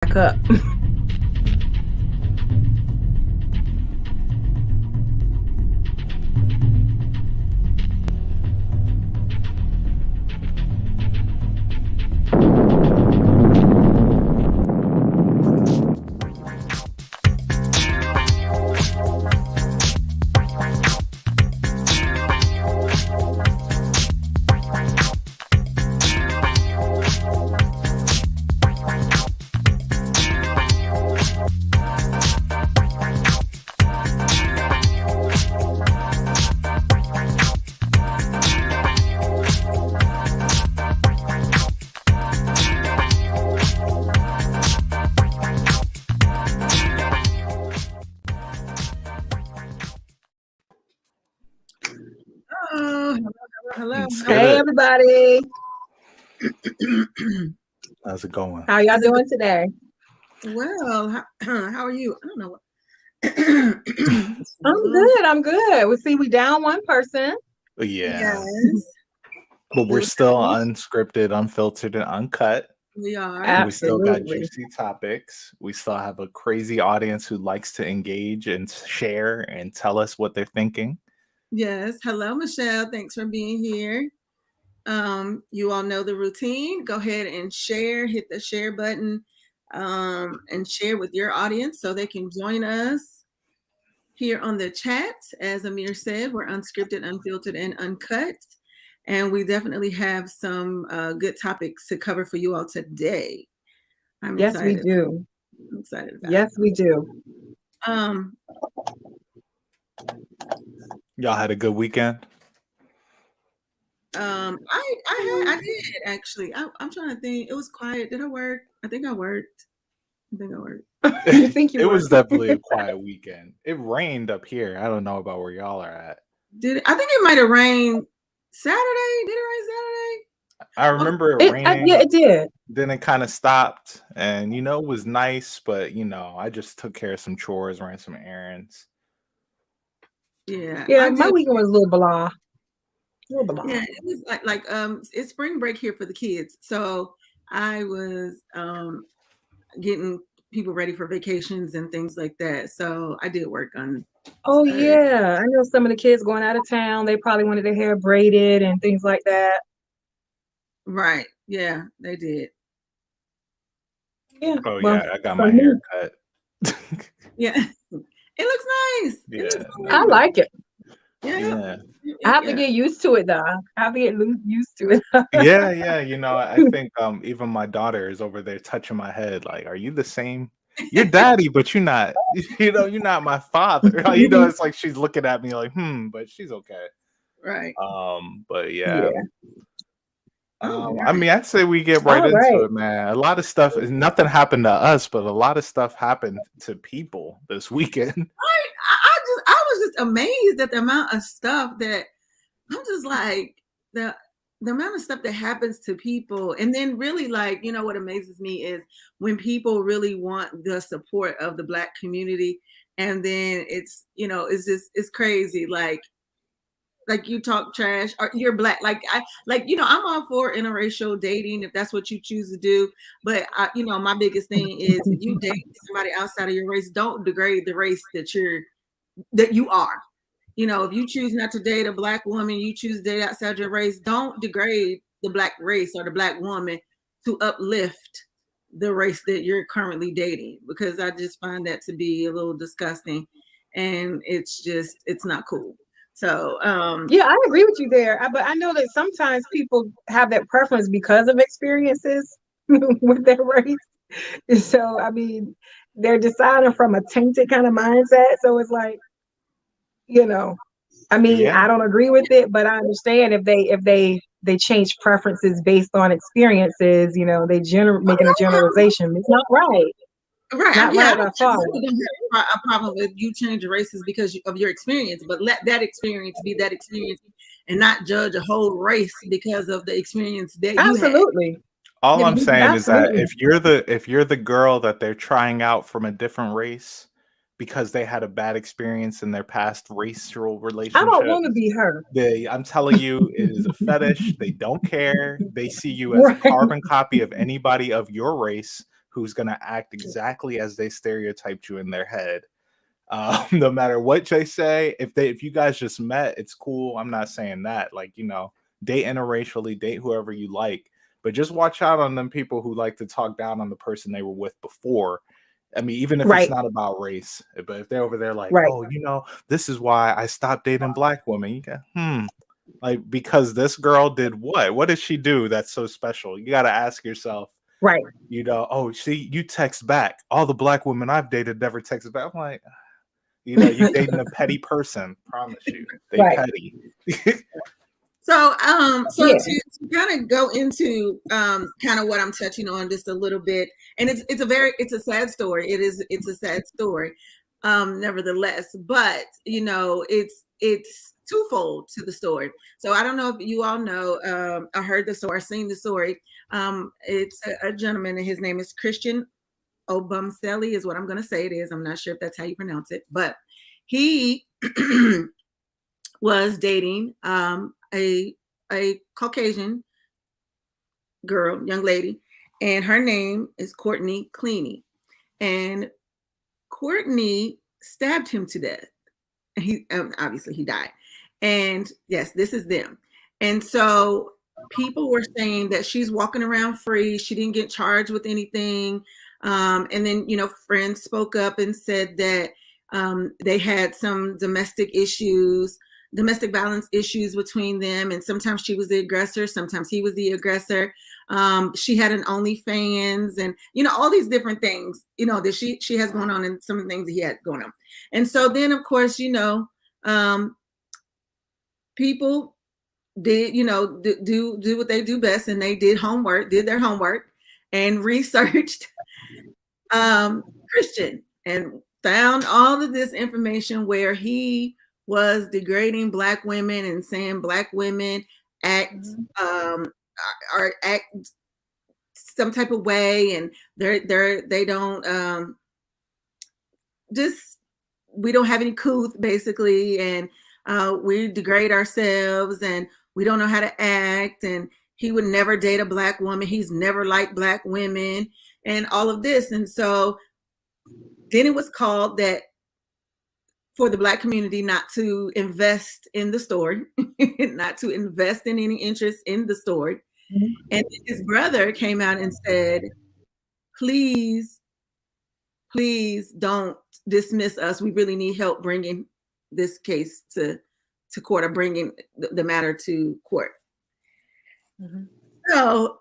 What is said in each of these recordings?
back up. Oh, hello. Hey, everybody. How's it going? How y'all doing today? Well, how are you? I don't know what. I'm good. We see we down one person. Yeah. Yes, But we're still unscripted, unfiltered, and uncut. we are. And we still got Absolutely. juicy topics. We still have a crazy audience who likes to engage and share and tell us what they're thinking. Yes. Hello, Michelle. Thanks for being here. You all know the routine. Go ahead and share. Hit the share button, and share with your audience so they can join us here on the chat. As Amir said, we're unscripted, unfiltered, and uncut. And we definitely have some good topics to cover for you all today. I'm Yes, excited. we do. I'm excited about Yes, we do. it. Y'all had a good weekend? I did actually. I'm trying to think. It was quiet. Did I work? I think I worked. You think you It were? was definitely a quiet weekend. It rained up here. I don't know about where y'all are at. Did it? I think it might have rained Saturday. Did it rain Saturday? I remember it raining. Yeah, it did. Then it kind of stopped, and it was nice, but I just took care of some chores, ran some errands. Yeah. Yeah, my weekend was a little blah. Yeah, it was like it's spring break here for the kids, so I was getting people ready for vacations and things like that. So I did work on. Oh yeah, I know some of the kids going out of town. They probably wanted their hair braided and things like that. Right. Yeah, they did. Yeah. Oh well, yeah, I got my hair cut. Yeah, it looks nice. Yeah, it looks I like it. Yeah. I have to get used to it though. I have to get used to it. Yeah. I think even my daughter is over there touching my head, like, "Are you the same? You're daddy, but you're not. You're not my father." It's like she's looking at me like, but she's okay. Right. But yeah. I mean, I'd say we get right into it, man. A lot of stuff. Nothing happened to us, but a lot of stuff happened to people this weekend. I was just amazed at the amount of stuff that I'm just like the amount of stuff that happens to people. And then really, like, what amazes me is when people really want the support of the Black community, and then it's it's crazy. Like you talk trash or you're Black. I'm all for interracial dating if that's what you choose to do. But my biggest thing is if you date somebody outside of your race, don't degrade the race that you are. If you choose not to date a Black woman, you choose to date outside your race, don't degrade the Black race or the Black woman to uplift the race that you're currently dating, because I just find that to be a little disgusting, and it's not cool. So yeah, I agree with you there. But I know that sometimes people have that preference because of experiences with their race. So I mean, they're deciding from a tainted kind of mindset. So it's like, I mean, I don't agree with it, but I understand if they change preferences based on experiences, they making a generalization. It's not right. Right. Not right by far. I don't have a problem with you change races because of your experience, but let that experience be that experience and not judge a whole race because of the experience that you had. Absolutely. All I'm saying is that if you're the girl that they're trying out from a different race because they had a bad experience in their past racial relationship, I don't want to be her. I'm telling you, it is a fetish. They don't care. They see you as a carbon copy of anybody of your race. who's going to act exactly as they stereotyped you in their head. No matter what they say, if you guys just met, it's cool. I'm not saying that. Like, you know, date interracially, date whoever you like, but just watch out on them people who like to talk down on the person they were with before. I mean, even if it's Right. not about race, but if they're over there like, Right. oh, you know, this is why I stopped dating black women. You go, like, because this girl did what? What did she do that's so special? You got to ask yourself, Right. you know, oh, see, you text back. All the black women I've dated never text back. I'm like, you know, you dating a petty person. Promise you, they Right. petty. So, Yeah. to kind of go into kind of what I'm touching on just a little bit, and it's a sad story. It's a sad story, nevertheless. But you know, it's twofold to the story. So I don't know if you all know. I heard the story, seen the story. It's a gentleman, and his name is Christian Obumseli, is what I'm going to say it is. I'm not sure if that's how you pronounce it, but he was dating a Caucasian girl, young lady, and her name is Courtney Cleaney. And Courtney stabbed him to death. And he obviously he died. And yes, this is them. And so people were saying that she's walking around free. She didn't get charged with anything. And then, you know, friends spoke up and said that they had some domestic violence issues between them. And sometimes she was the aggressor. Sometimes he was the aggressor. She had an OnlyFans and, you know, all these different things, you know, that she has going on and some of the things that he had going on. And so then, of course, you know, people did, you know, do what they do best. And they did their homework and researched Christian and found all of this information where he was degrading black women and saying black women act some type of way, and they don't just, we don't have any couth basically, and we degrade ourselves and we don't know how to act, and he would never date a black woman, he's never liked black women, and all of this. And so then it was called that for the black community not to invest in the story, not to invest in any interest in the story. Mm-hmm. And his brother came out and said, please don't dismiss us. We really need help bringing this case to court, or bringing the matter to court. Mm-hmm. So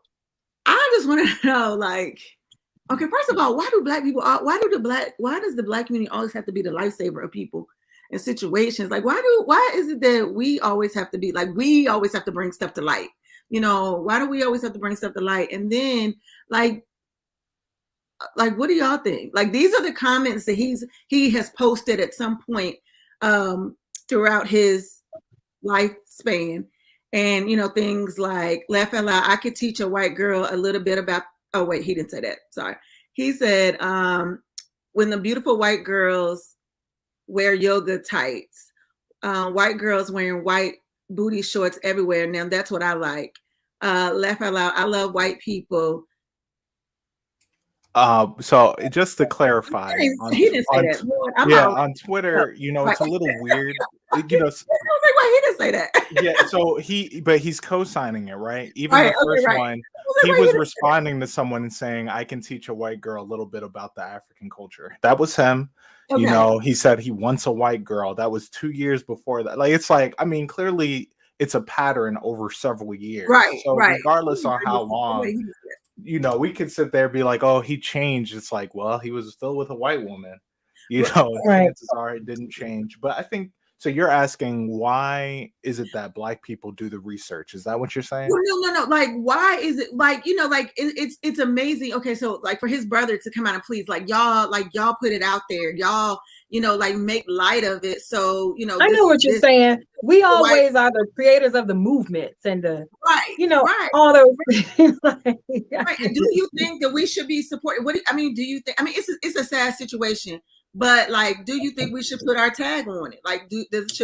I just want to know, like, okay, first of all, why does the black community always have to be the lifesaver of people in situations? Like, why is it that we always have to be like, we always have to bring stuff to light? You know, why do we always have to bring stuff to light? And then like, what do y'all think? Like, these are the comments that he has posted at some point throughout his lifespan. And, you know, things like, laugh out loud, I could teach a white girl a little bit about, oh, wait, he didn't say that. Sorry. He said, when the beautiful white girls wear yoga tights, white girls wearing white booty shorts everywhere. Now that's what I like. Laugh out loud, I love white people. So just to clarify, he didn't say that. On Twitter, you know, it's a little weird. You know, I was like, why he didn't say that? Yeah, so he's co-signing it, right? Even the first one, he was responding to someone and saying, I can teach a white girl a little bit about the African culture. That was him. Okay. You know, he said he wants a white girl. That was 2 years before that. Like, it's like, I mean, clearly it's a pattern over several years. Right. So regardless on how long, you know, we could sit there and be like, oh, he changed. It's like, well, he was still with a white woman. You know, chances are it didn't change. But I think, so you're asking, why is it that black people do the research? Is that what you're saying? Well, no. Like, why is it, like, you know, like it's amazing. Okay, so like for his brother to come out and please, like y'all put it out there, y'all, you know, like make light of it. So, you know, I know what you're saying. We always are the creators of the movements and the you know, all those things. Right. And do you think that we should be supported? Do you think? I mean, it's a sad situation. But like, do you think we should put our tag on it? Like,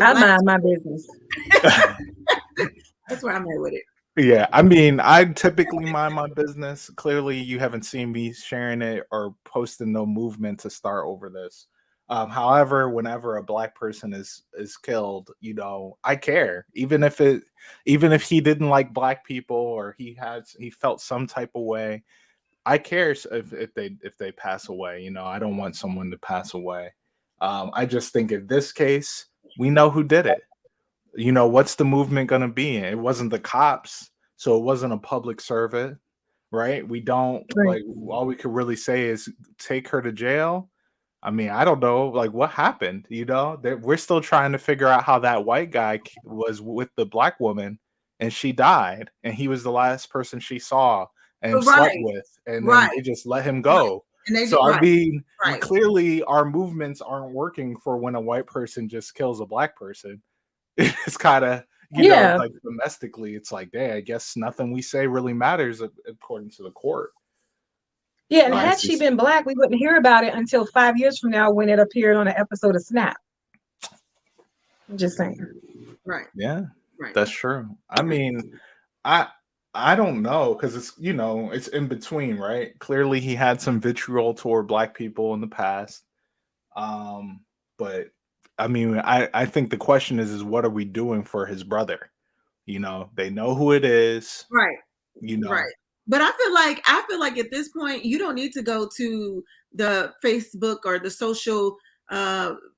I mind my business. That's where I'm at with it. Yeah, I mean, I typically mind my business. Clearly, you haven't seen me sharing it or posting no movement to start over this. However, whenever a black person is killed, I care. Even if he didn't like black people or he felt some type of way, I care if they pass away. I don't want someone to pass away. I just think in this case, we know who did it. What's the movement going to be? It wasn't the cops, so it wasn't a public servant, right? We don't Right. like all we could really say is take her to jail. I mean, I don't know, like what happened, that we're still trying to figure out how that white guy was with the black woman and she died and he was the last person she saw and slept Right, with, and then right, they just let him right. go. And they So did I right, mean, right. clearly our movements aren't working for when a white person just kills a black person. It's kind of, Yeah. like domestically, it's like, hey, I guess nothing we say really matters according to the court. Yeah, So and I had she just, been black, we wouldn't hear about it until 5 years from now when it appeared on an episode of Snap. I'm just saying. Right, yeah, right. that's true. I mean, I I don't know because it's in between, right? Clearly, he had some vitriol toward black people in the past, um, but I mean, I think the question is what are we doing for his brother? They know who it is. Right. You know, Right. But I feel like at this point you don't need to go to the Facebook or the social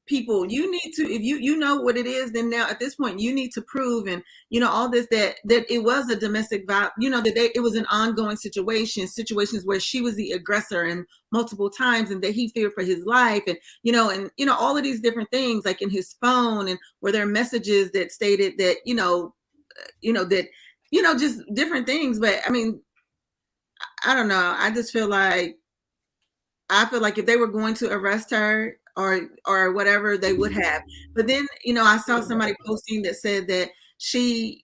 people. You need to, if you know what it is, then now at this point you need to prove, and all this, that it was a domestic violence, it was an ongoing situations where she was the aggressor and multiple times, and that he feared for his life, and all of these different things, like in his phone, and where there are messages that stated that that just different things. But I mean, I don't know. I feel like if they were going to arrest her or whatever, they would have. But then, I saw somebody posting that said that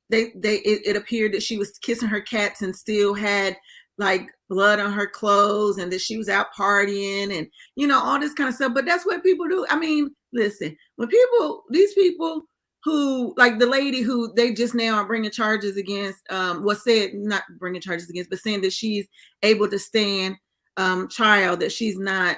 it appeared that she was kissing her cats and still had like blood on her clothes, and that she was out partying, and all this kind of stuff. But that's what people do. I mean, listen, when these people who, like the lady who they just now are bringing charges against, was said not bringing charges against, but saying that she's able to stand trial, that she's not,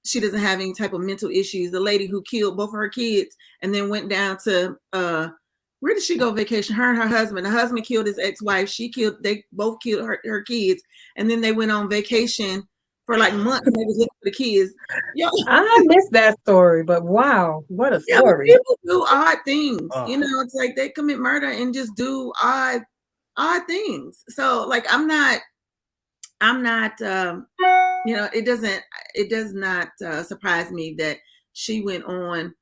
she doesn't have any type of mental issues. The lady who killed both of her kids and then went down to where did she go vacation? Her and her husband. The husband killed his ex-wife. They both killed her kids, and then they went on vacation for like months. And they was looking for the kids. I missed that story, but wow, what a Yeah, but story. people do odd things. uh, It's like they commit murder and just do odd things. So like I'm not it does not surprise me that she went on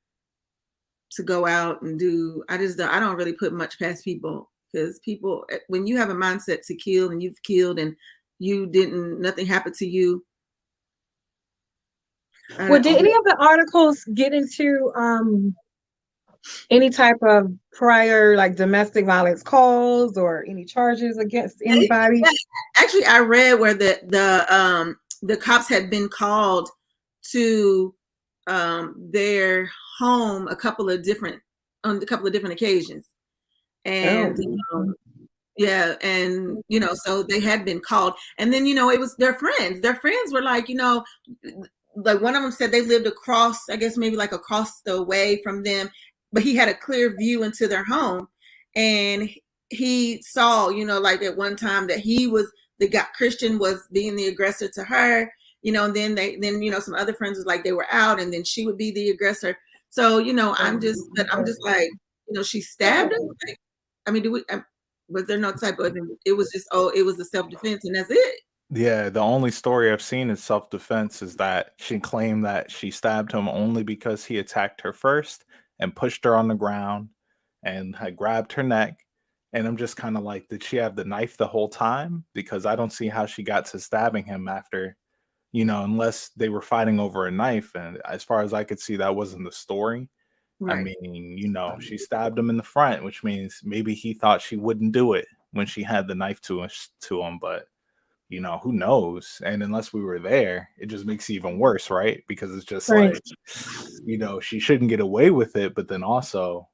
to go out and do. I don't really put much past people, because people, when you have a mindset to kill and you've killed and nothing happened to you. Well, did any of the articles get into any type of prior like domestic violence calls or any charges against anybody? Actually, I read where the cops had been called to their home on a couple of different occasions, and Oh. yeah, and so they had been called, and then it was their friends. Their friends were like, like one of them said they lived across, I guess maybe like across the way from them, but he had a clear view into their home, and he saw, like at one time that Christian was being the aggressor to her, and then some other friends was like they were out, and then she would be the aggressor. So I'm just like, she stabbed him. Like, I mean, was there no type of? It was just, it was a self-defense, and that's it. yeah, the only story I've seen in self-defense is that she claimed that she stabbed him only because he attacked her first and pushed her on the ground and had grabbed her neck. And I'm just kind of like, did she have the knife the whole time? Because I don't see how she got to stabbing him after, unless they were fighting over a knife. And as far as I could see, that wasn't the story. I Right. mean, she stabbed him in the front, which means maybe he thought she wouldn't do it when she had the knife to him, but who knows? And unless we were there, it just makes it even worse, right? Because it's just Right. like, she shouldn't get away with it, but then also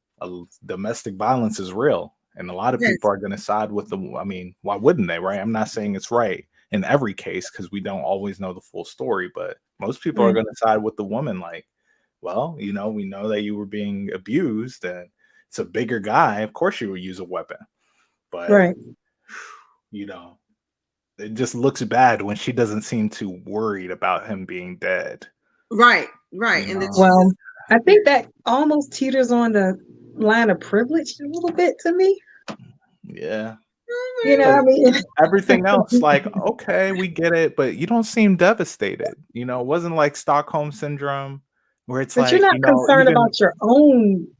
domestic violence is real. And a lot of Yes. people are going to side with the, I mean, why wouldn't they, right? I'm not saying it's right in every case because we don't always know the full story, but most people are going to side with the woman like, well, you know, we know that you were being abused and it's a bigger guy. Of course you would use a weapon. But, Right. you know, it just looks bad when she doesn't seem too worried about him being dead. Right. You And then know? Well, I think that almost teeters on the line of privilege a little bit to me. Yeah. You know, I mean, Everything else, like, okay, we get it, but you don't seem devastated. You know, it wasn't like Stockholm syndrome where it's but like, you're not you know, concerned even, about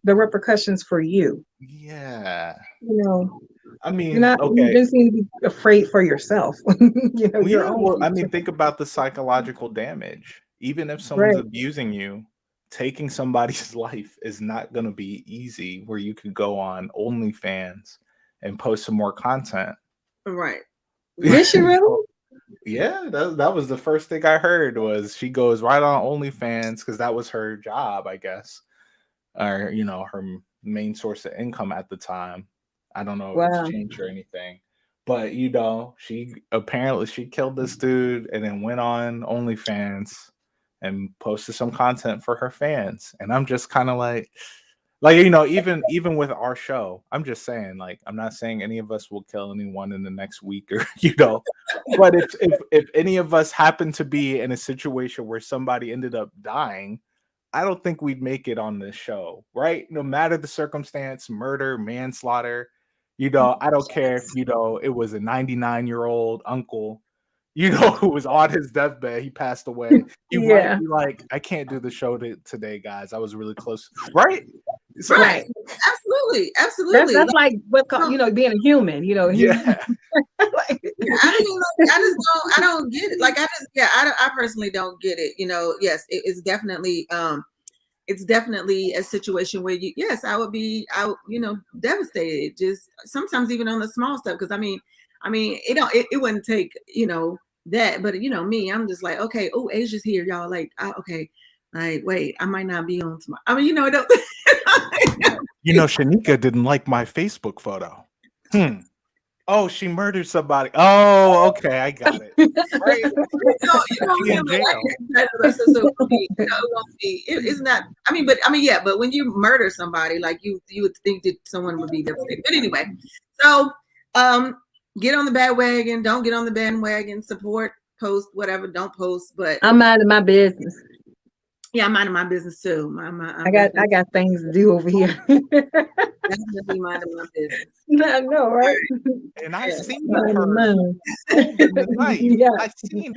the repercussions for you. yeah. You know, I you're mean, not, you okay. just need to be afraid for yourself. You know, Well, your yeah, own well, I future. mean, think about the psychological damage. Even if someone's Right. abusing you, taking somebody's life is not going to be easy where you could go on OnlyFans and post some more content. right. Did she really? Yeah, that was the first thing I heard was she goes right on OnlyFans because that was her job, I guess, or you know, her main source of income at the time. I don't know if it's Wow. changed or anything, but you know, she apparently she killed this dude and then went on OnlyFans and posted some content for her fans, and I'm just kind of like, you know, even with our show, I'm just saying, like, I'm not saying any of us will kill anyone in the next week or you know, but if any of us happen to be in a situation where somebody ended up dying, I don't think we'd make it on this show, right? No matter the circumstance, murder, manslaughter, you know, I don't care if, you know, it was a 99-year-old uncle, you know, who was on his deathbed, he passed away. You might Yeah. be like, I can't do the show today, guys. I was really close, right? So, Right. Absolutely. That's like what you know, being a human. You know, yeah. like, Yeah, I mean, like, I don't get it. Like, I personally don't get it. You know, yes, it's definitely a situation where yes, I would be, you know, devastated. Just sometimes even on the small stuff, because I mean, it wouldn't take, you know, that, but you know, me, I'm just like, okay, oh, Asia's here, y'all. Like, okay, like, wait, I might not be on tomorrow. I mean, you know, You know, Shanika didn't like my Facebook photo. Oh, she murdered somebody. Oh, okay, I got it. Right? She in jail. It's not. I mean, yeah. But when you murder somebody, like you would think that someone would be devastated. But anyway, so get on the bandwagon. Don't get on the bandwagon. Support, post, whatever. Don't post. But I'm minding my business. Yeah, I'm minding my business too. I got things to do over here. Definitely minding my business. I know, right? And I seen Minding her mine. holding the knife. Yeah. I seen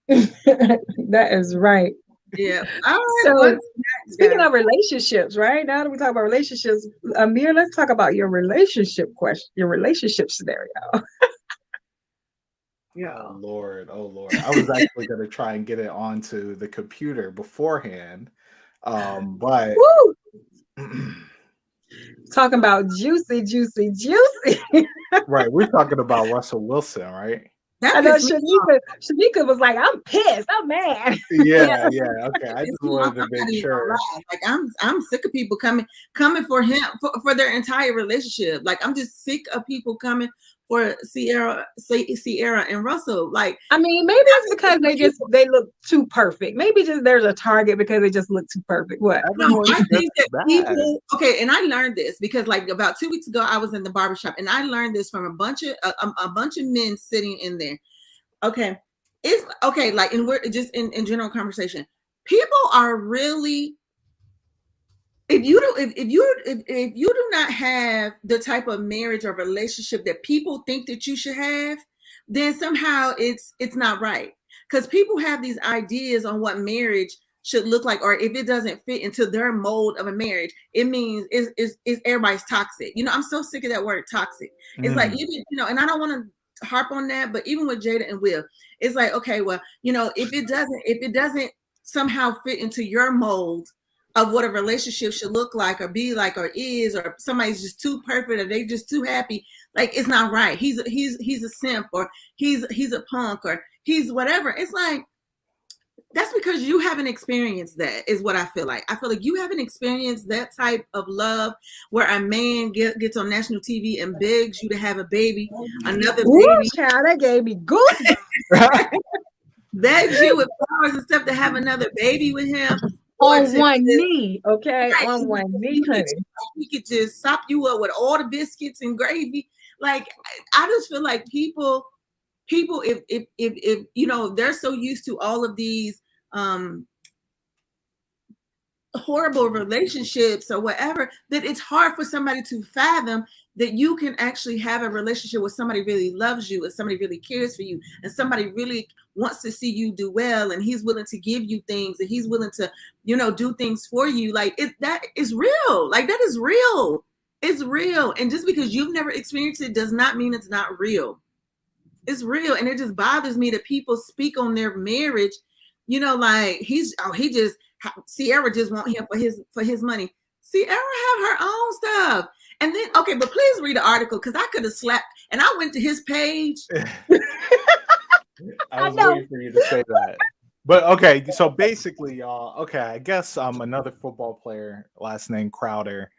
it. That is right. Yeah. All right. So, what's next, speaking guys? of relationships, right? Now that we talk about relationships, Amir, let's talk about your relationship scenario. Yeah. Oh Lord. I was actually gonna try and get it onto the computer beforehand. But Woo! Talking about juicy. right, we're talking about Russell Wilson, right? I know Shanika was like, I'm pissed. I'm mad. Yeah. Okay. I just wanted to make sure. Like I'm sick of people coming for him for their entire relationship. Like I'm just sick of people coming for Sierra and Russell. Like I mean, maybe it's because they look too perfect. Maybe just there's a target because they just look too perfect. What? No, I think that people. Okay, and I learned this because like about 2 weeks ago, I was in the barbershop and I learned this from a bunch of men sitting in there. Okay, it's okay. Like, and we're just in general conversation. People are really. If you do not have the type of marriage or relationship that people think that you should have, then somehow it's not right. Because people have these ideas on what marriage should look like, or if it doesn't fit into their mold of a marriage, it means is everybody's toxic. You know, I'm so sick of that word toxic. It's like, even, you know, and I don't want to harp on that, but even with Jada and Will, it's like, okay, well, you know, if it doesn't somehow fit into your mold of what a relationship should look like or be like or is, or somebody's just too perfect or they just too happy, like it's not right. He's a simp, or he's a punk, or he's whatever. It's like, That's because you haven't experienced that, is what I feel like. I feel like you haven't experienced that type of love where a man gets on national TV and begs you to have a baby, another Ooh, baby, child, that gave me goosebumps. begs you with flowers and stuff to have another baby with him, or On to one just, knee, okay? right, On one knee, honey. he could just sop you up with all the biscuits and gravy. Like, I just feel like people, if you know, they're so used to all of these um horrible relationships or whatever, that it's hard for somebody to fathom that you can actually have a relationship where somebody really loves you and somebody really cares for you and somebody really wants to see you do well, and he's willing to give you things, and he's willing to, you know, do things for you. Like, that is real. Like, that is real. It's real. And just because you've never experienced it does not mean it's not real. It's real. And it just bothers me that people speak on their marriage, you know, like Sierra just want him for his money. Sierra have her own stuff. And then, okay, but please read the article, because I could have slapped, and I went to his page. I was waiting for you to say that. But okay, so basically, y'all, okay, I guess another football player, last name Crowder,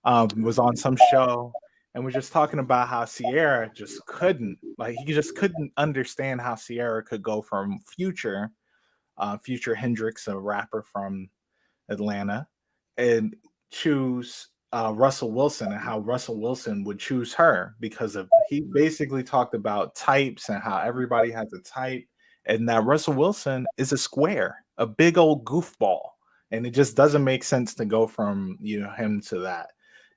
was on some show and was just talking about how Sierra just couldn't, like, he just couldn't understand how Sierra could go from Future Hendrix, a rapper from Atlanta, and choose Russell Wilson, and how Russell Wilson would choose her, because of, he basically talked about types and how everybody has a type, and that Russell Wilson is a square, a big old goofball, and it just doesn't make sense to go from, you know, him to that.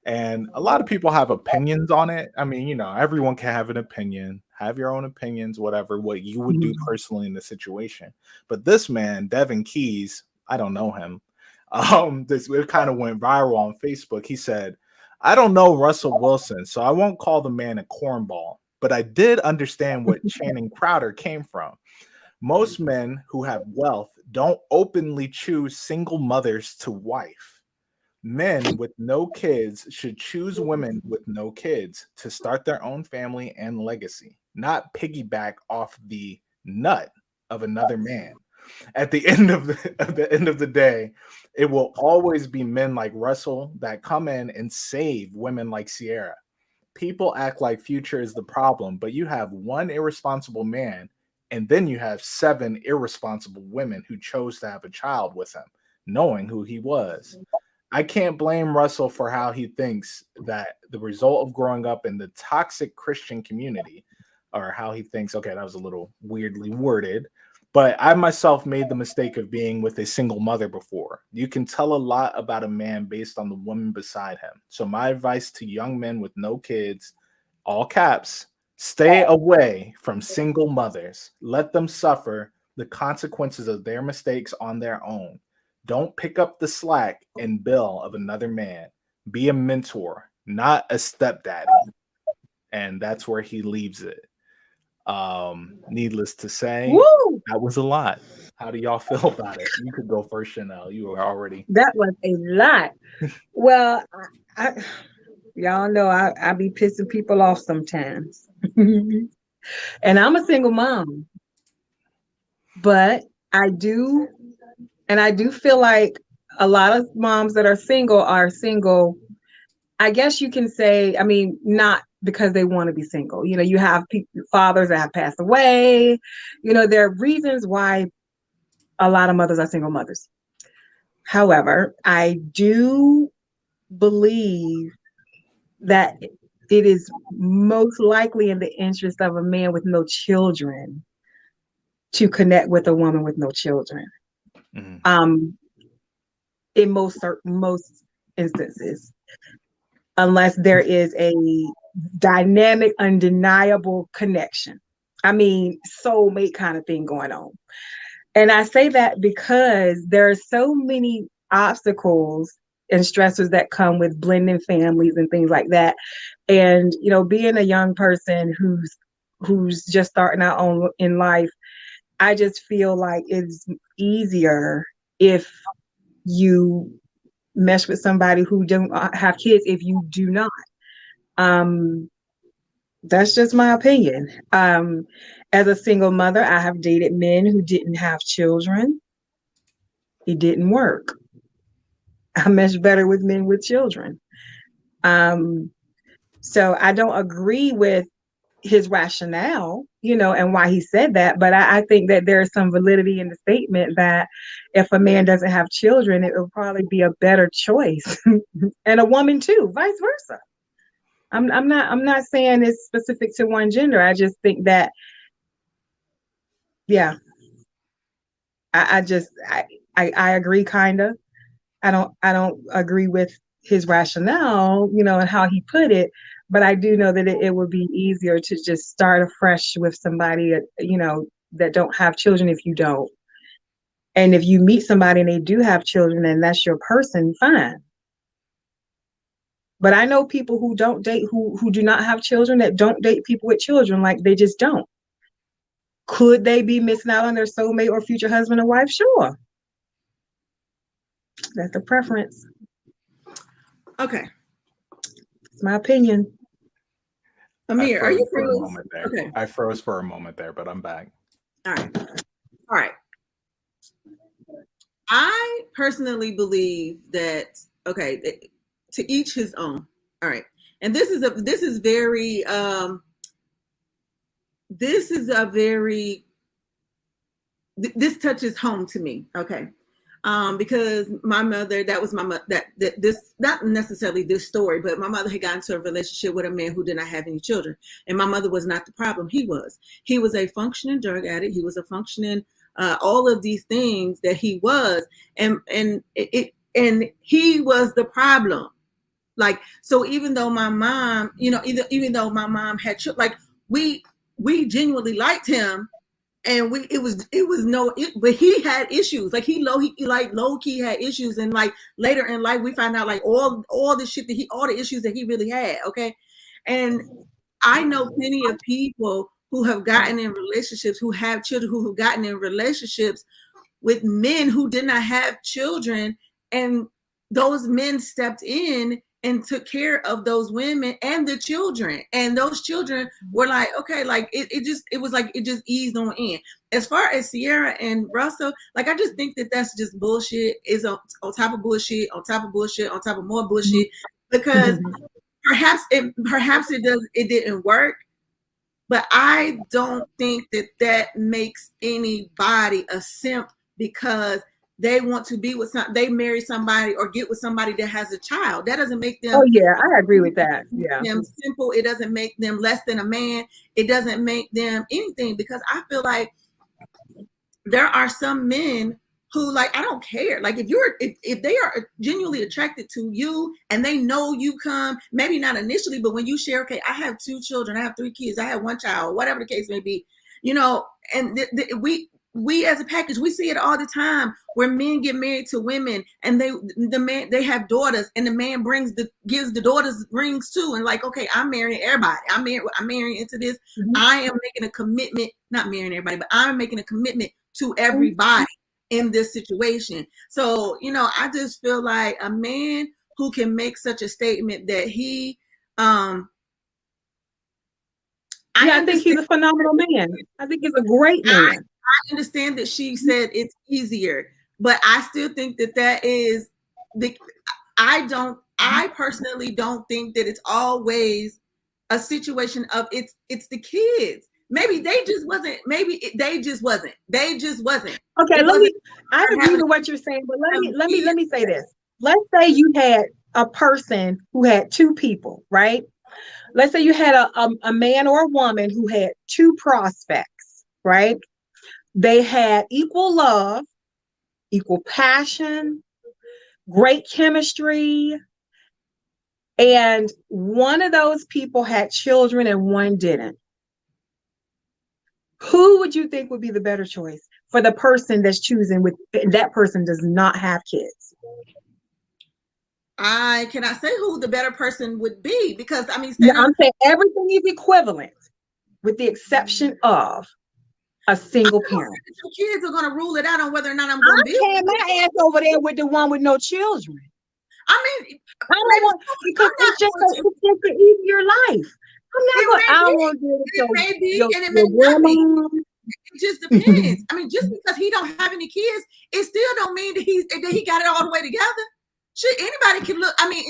And a lot of people have opinions on it. I mean, you know, everyone can have an opinion, have your own opinions, whatever, what you would do personally in the situation. But this man, Devin Keys, I don't know him. It kind of went viral on Facebook. He said, I don't know Russell Wilson, so I won't call the man a cornball, but I did understand what Channing Crowder came from. Most men who have wealth don't openly choose single mothers to wife. Men with no kids should choose women with no kids to start their own family and legacy, not piggyback off the nut of another man. At the end of the day, it will always be men like Russell that come in and save women like Sierra. People act like Future is the problem, but you have one irresponsible man, and then you have 7 irresponsible women who chose to have a child with him, knowing who he was. I can't blame Russell for how he thinks that the result of growing up in the toxic Christian community, or how he thinks, okay, that was a little weirdly worded, but I myself made the mistake of being with a single mother before. You can tell a lot about a man based on the woman beside him. So my advice to young men with no kids, all caps, stay away from single mothers. Let them suffer the consequences of their mistakes on their own. Don't pick up the slack and bill of another man. Be a mentor, not a stepdaddy. And that's where he leaves it. Needless to say, Woo! that was a lot. How do y'all feel about it? You could go first, Chanel. You were already. That was a lot. Well, y'all know I be pissing people off sometimes. And I'm a single mom. But I do feel like a lot of moms that are single, I guess you can say, I mean, not because they want to be single. You know, you have fathers that have passed away. You know, there are reasons why a lot of mothers are single mothers. However, I do believe that it is most likely in the interest of a man with no children to connect with a woman with no children. In most instances, unless there is a dynamic, undeniable connection. I mean, soulmate kind of thing going on. And I say that because there are so many obstacles and stressors that come with blending families and things like that. And, you know, being a young person who's just starting out on in life, I just feel like it's easier if you mesh with somebody who don't have kids if you do not. That's just my opinion. As a single mother, I have dated men who didn't have children. It didn't work. I mesh better with men with children. So I don't agree with his rationale, and why he said that. But I think that there's some validity in the statement that if a man doesn't have children, it will probably be a better choice, and a woman too, vice versa. I'm not saying it's specific to one gender. I just think that, yeah, I agree, kind of. I don't agree with his rationale, and how he put it, but I do know that it would be easier to just start afresh with somebody, that don't have children if you don't. And if you meet somebody and they do have children and that's your person, fine. But I know people who don't date, who do not have children, that don't date people with children, like they just don't. Could they be missing out on their soulmate or future husband or wife? Sure. That's the preference. Okay. It's my opinion. Amir, are you froze? Okay. I froze for a moment there, but I'm back. All right. I personally believe that, to each his own. All right. And this touches home to me. Okay. Because my mother, this, not necessarily this story, but my mother had gotten into a relationship with a man who did not have any children. And my mother was not the problem. He was a functioning drug addict. He was a functioning, all of these things that he was. And he was the problem. Like, so even though my mom, even though my mom had, like, we genuinely liked him. And but he had issues. Like he low key had issues, and like later in life we find out like all the shit that all the issues that he really had. Okay, and I know plenty of people who have gotten in relationships, who have children, who have gotten in relationships with men who did not have children, and those men stepped in and took care of those women and the children. And those children were like, okay, like it was like it just eased on in. As far as Sierra and Russell, like I just think that that's just bullshit. Is on top of bullshit, on top of bullshit, on top of more bullshit. Because perhaps it didn't work. But I don't think that makes anybody a simp because they want to be with they marry somebody or get with somebody that has a child. That doesn't make them. Oh yeah, I agree with that. Yeah, them simple. It doesn't make them less than a man. It doesn't make them anything, because I feel like there are some men who, like, I don't care. Like if they are genuinely attracted to you and they know you come, maybe not initially, but when you share, okay, I have 2 children, I have 3 kids, I have 1 child, whatever the case may be, and we as a package, we see it all the time where men get married to women and they have daughters, and the man gives the daughters rings too, and like, okay, I'm marrying everybody. I'm marrying into this. Mm-hmm. I am making a commitment, not marrying everybody, but I'm making a commitment to everybody in this situation. So, I just feel like a man who can make such a statement that he, I think he's a phenomenal man. I think he's a great man. I understand that she said it's easier, but I still think that is I personally don't think that it's always a situation of it's the kids. Maybe they just wasn't. Okay, I agree with what you're saying, but let me say this. Let's say you had a person who had 2 people, right? Let's say you had a man or a woman who had 2 prospects, right? They had equal love, equal passion, great chemistry, and one of those people had children and one didn't. Who would you think would be the better choice for the person that's choosing with that person does not have kids? I cannot say who the better person would be, because I'm saying everything is equivalent with the exception of a single parent. Your kids are going to rule it out on whether or not I'm going to be. I'm my ass over there with the one with no children. I mean, I don't want, because it's just a easier life. I'm not going. I don't want to do it. It it just depends. I mean, just because he don't have any kids, it still don't mean that he got it all the way together. Shit, anybody can look. I mean,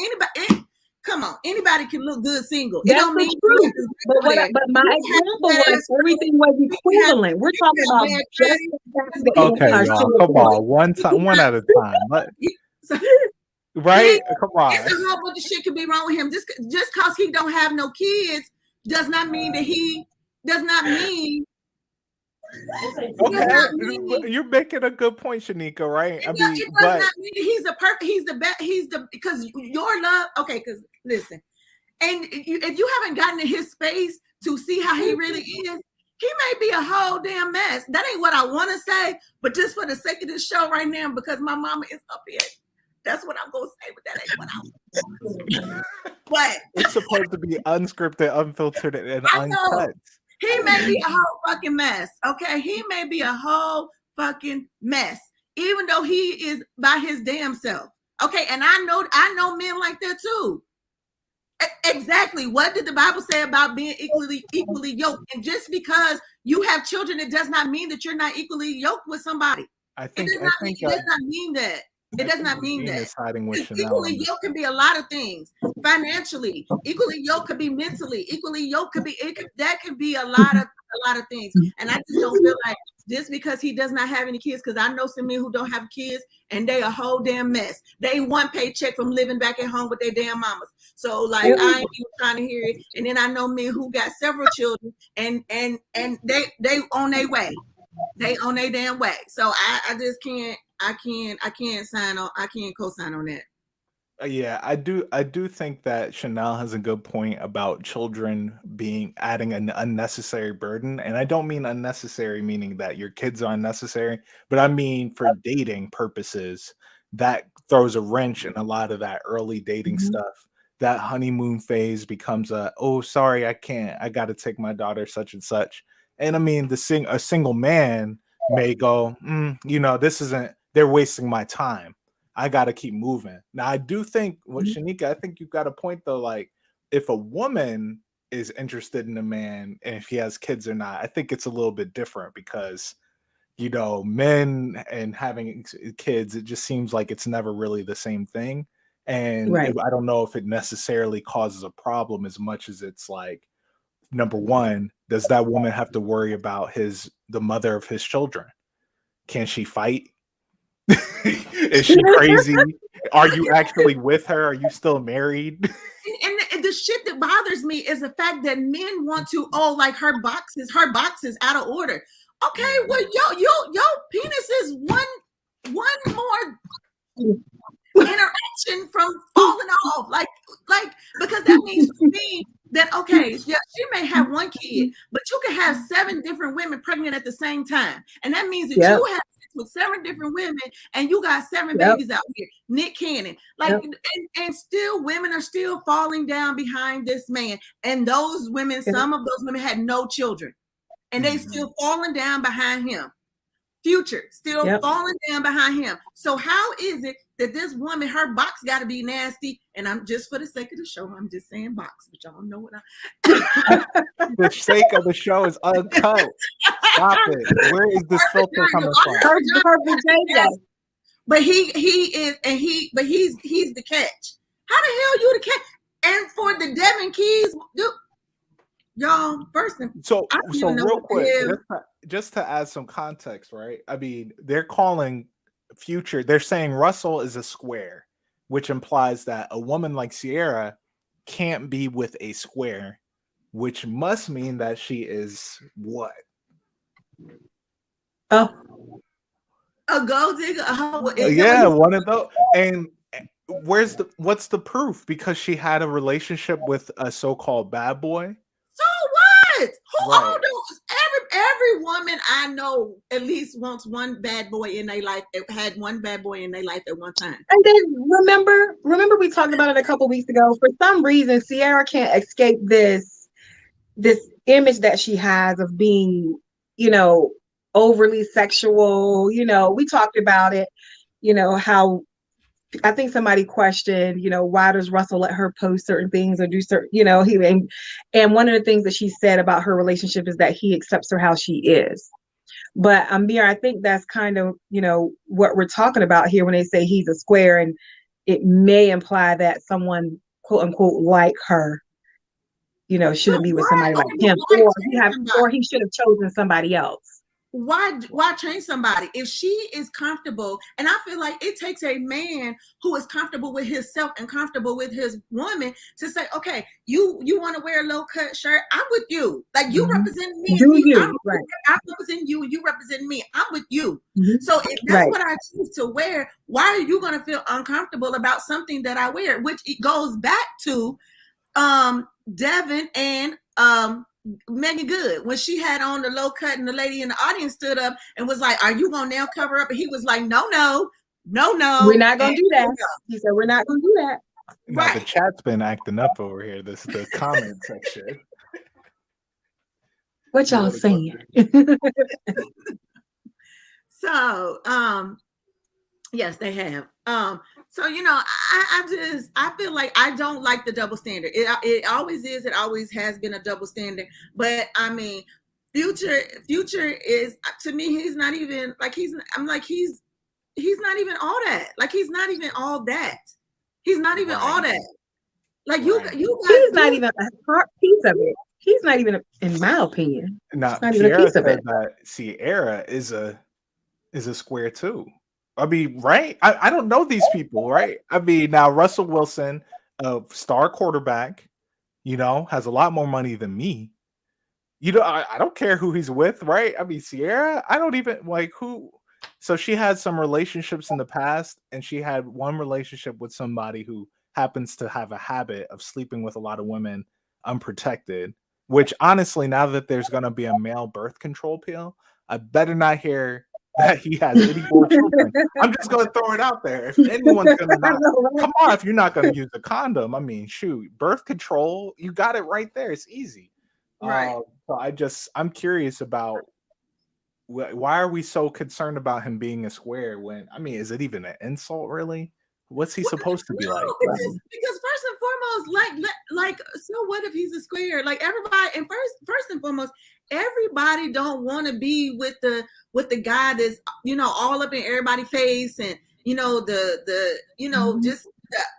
come on, anybody can look good single. It don't mean true. But my example was everything was equivalent. We're talking about just the fact okay, y'all, come on, one at a time. Right? Come on. It's a whole bunch of shit could be wrong with him. Just because he don't have no kids does not mean that he does not mean. Okay, you're making a good point, Shanika. Right? It does not mean he's the best. Because your love. Okay, because listen, and if you haven't gotten in his space to see how he really is, he may be a whole damn mess. That ain't what I want to say, but just for the sake of this show right now, because my mama is up here. That's what I'm gonna say, but that ain't what I want. But it's supposed to be unscripted, unfiltered, and uncut. He may be a whole fucking mess. Okay, he may be a whole fucking mess, even though he is by his damn self. Okay, and I know men like that too. Exactly. What did the Bible say about being equally yoked? And just because you have children, it does not mean that you're not equally yoked with somebody. It does not mean that. It does not mean that. Equally yoked can be a lot of things. Financially, equally yoked could be mentally. Equally yoked could be that could be a lot of things. And I just don't feel like just because he does not have any kids, because I know some men who don't have kids and they a whole damn mess. They one paycheck from living back at home with their damn mamas. So like I ain't even trying to hear it. And then I know men who got several children and they on their way. They on their damn way. So I just can't. I can't co-sign on that. Yeah, I do think that Chanel has a good point about children adding an unnecessary burden. And I don't mean unnecessary meaning that your kids are unnecessary, but I mean for dating purposes, that throws a wrench in a lot of that early dating stuff. That honeymoon phase becomes sorry, I can't. I got to take my daughter such and such. And I mean, a single man may go, this isn't. They're wasting my time. I got to keep moving. Now, I do think Shanika, I think you've got a point though. Like if a woman is interested in a man and if he has kids or not, I think it's a little bit different because, men and having kids, it just seems like it's never really the same thing. And I don't know if it necessarily causes a problem as much as it's like, number one, does that woman have to worry about the mother of his children? Can she fight? Is she crazy? Are you actually with her? Are you still married? And the shit that bothers me is the fact that men want to, like her box is out of order. Okay, well, yo penis is one more interaction from falling off. Like because that means to me that she may have one kid, but you can have 7 different women pregnant at the same time. And that means that you have with 7 different women and you got 7 babies out here. Nick Cannon. And still women are still falling down behind this man. And those women, some of those women had no children. And they still falling down behind him. Future still falling down behind him. So how is it that this woman, her box got to be nasty? And I'm just for the sake of the show, I'm just saying box, but y'all know what the sake of the show is uncut. Stop it. Where is this filter coming from? But he is, and he's the catch. How the hell you the catch? And for the Devin Keys, dude, y'all, so real quick, just to add some context, right? I mean, they're calling Future, they're saying Russell is a square, which implies that a woman like Sierra can't be with a square, which must mean that she is what? A gold digger? One of those. And what's the proof? Because she had a relationship with a so-called bad boy. So what? Who all those? Every woman I know at least wants one bad boy in their life. Had one bad boy in their life at one time. And then remember we talked about it a couple weeks ago. For some reason, Sierra can't escape this image that she has of being, overly sexual. We talked about it. How I think somebody questioned, why does Russell let her post certain things or do certain, and one of the things that she said about her relationship is that he accepts her how she is. But Amir, I think that's kind of, what we're talking about here when they say he's a square, and it may imply that someone, quote unquote, like her, But shouldn't be with why? somebody like Okay, but him, why change or somebody? he should have chosen somebody else. Why change somebody if she is comfortable? And I feel like it takes a man who is comfortable with himself and comfortable with his woman to say, okay, you want to wear a low cut shirt, I'm with you. Like, you Mm-hmm. represent me and Do me, you right? I represent you and you represent me, I'm with you. Mm-hmm. So if that's Right. what I choose to wear, why are you going to feel uncomfortable about something that I wear? Which it goes back to Devin and Megan Good, when she had on the low cut and the lady in the audience stood up and was like, are you gonna now cover up? And he was like, no, We're not gonna and do that. He said, we're not gonna do that. Now the right. chat's been acting up over here. This is the comment section. What You y'all wanna go saying? So yes, they have. So I feel like I don't like the double standard. It always is, it always has been a double standard. But I mean, Future is, to me, he's not even like he's not even all that. Like, he's not even all that. He's not even all Right. that. Like, Right. you guys, He's not even a part piece of it. He's not even, in my opinion, Now not even a Kiara piece of said it. that Sierra is a square too. I mean, right? I don't know these people, right? I mean, now Russell Wilson, a star quarterback, has a lot more money than me. I don't care who he's with, right? I mean, Sierra, I don't even like who. So she had some relationships in the past, and she had one relationship with somebody who happens to have a habit of sleeping with a lot of women unprotected. Which, honestly, now that there's going to be a male birth control pill, I better not hear that he has any more children. I'm just going to throw it out there. If anyone's going to I not know, right? come on, if you're not going to use a condom, I mean, shoot, birth control, you got it right there. It's easy. right. So I'm curious about why are we so concerned about him being a square when, I mean, is it even an insult really? What's he Well, supposed to be like? no, because first and foremost, like, so what if he's a square? Like, everybody, and first and foremost, everybody don't want to be with the guy that's all up in everybody's face, and just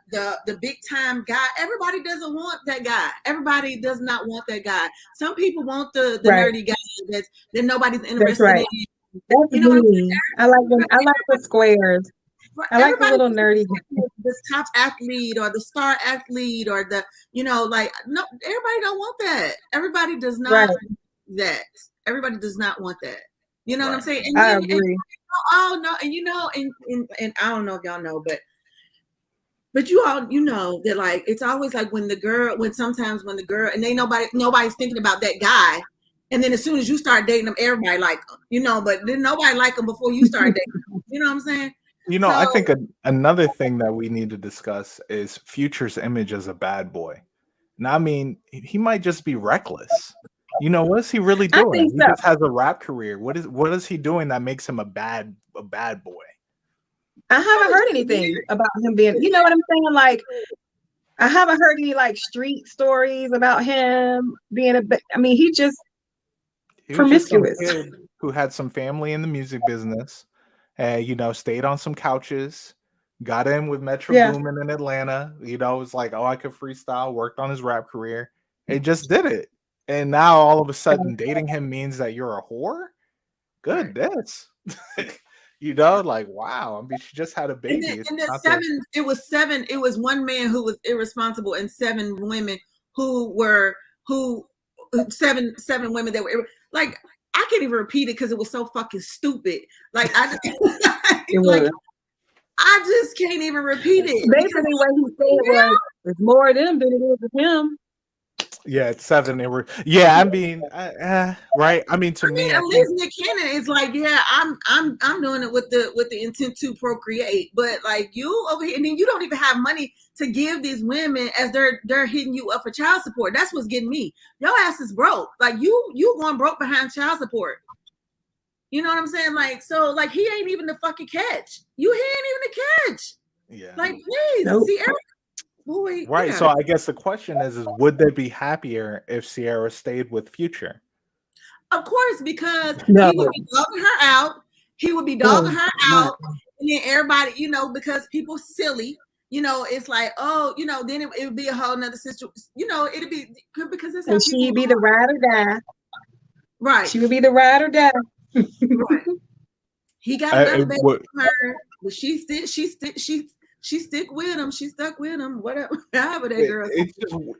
the big time guy. Everybody doesn't want that guy. Everybody does not want that guy. Some people want the Right. nerdy guy that nobody's That's interested right. in. That's You know what I'm saying? me. I like them. I like the squares. I like the Everybody little nerdy. the top athlete or the star athlete or like, no, everybody don't want that. Everybody does Right. not that. Everybody does not want that. You know what I'm Right. saying? I And agree. oh no, and I don't know if y'all know, but you all that, like, it's always like when sometimes when the girl, and nobody's thinking about that guy, and then as soon as you start dating them, everybody like them, but then nobody like them before you start dating them. You know what I'm saying? I So think another thing that we need to discuss is Future's image as a bad boy. Now, I mean, he might just be reckless. What is he really I doing? think He so. just has a rap career. What is he doing that makes him a bad boy? I haven't heard anything about him being, you know what I'm saying? Like, I haven't heard any like street stories about him being I mean, he just He was just some promiscuous. kid who had some family in the music business, and stayed on some couches, got in with Metro Yeah. Boomin in Atlanta. Was like, oh, I could freestyle. Worked on his rap career, and just did it. And now all of a sudden, dating him means that you're a whore. Goodness. Like, wow. I mean, she just had a baby. It's and then not it was one man who was irresponsible and seven women who seven women that were like, I can't even repeat it because it was so fucking stupid. Like, It like, was. I just can't even repeat it. Basically, what he said was, it's more of them than it is of him. Yeah, it's 7. They were. Yeah, I mean, right. I mean, to me, At I least think Nick Cannon is like, yeah, I'm doing it with the intent to procreate, but like, you over here, and then you don't even have money to give these women as they're hitting you up for child support. That's what's getting me. Your ass is broke. Like, you going broke behind child support. You know what I'm saying? Like, so, like, he ain't even the fucking catch. He ain't even the catch. yeah. Like, please, Nope. Sierra, boy, Right. yeah. So I guess the question is would they be happier if Sierra stayed with Future? Of course, because No. he would be dogging her out. He would be dogging her out. And then everybody, because people silly, it's like, oh, then it would be a whole nother situation. It'd be because that's how And people she'd be the ride or die. right. She would be the ride or die. Right. He got another baby from her, but she stick with him. She stuck with him. Whatever, however that girl.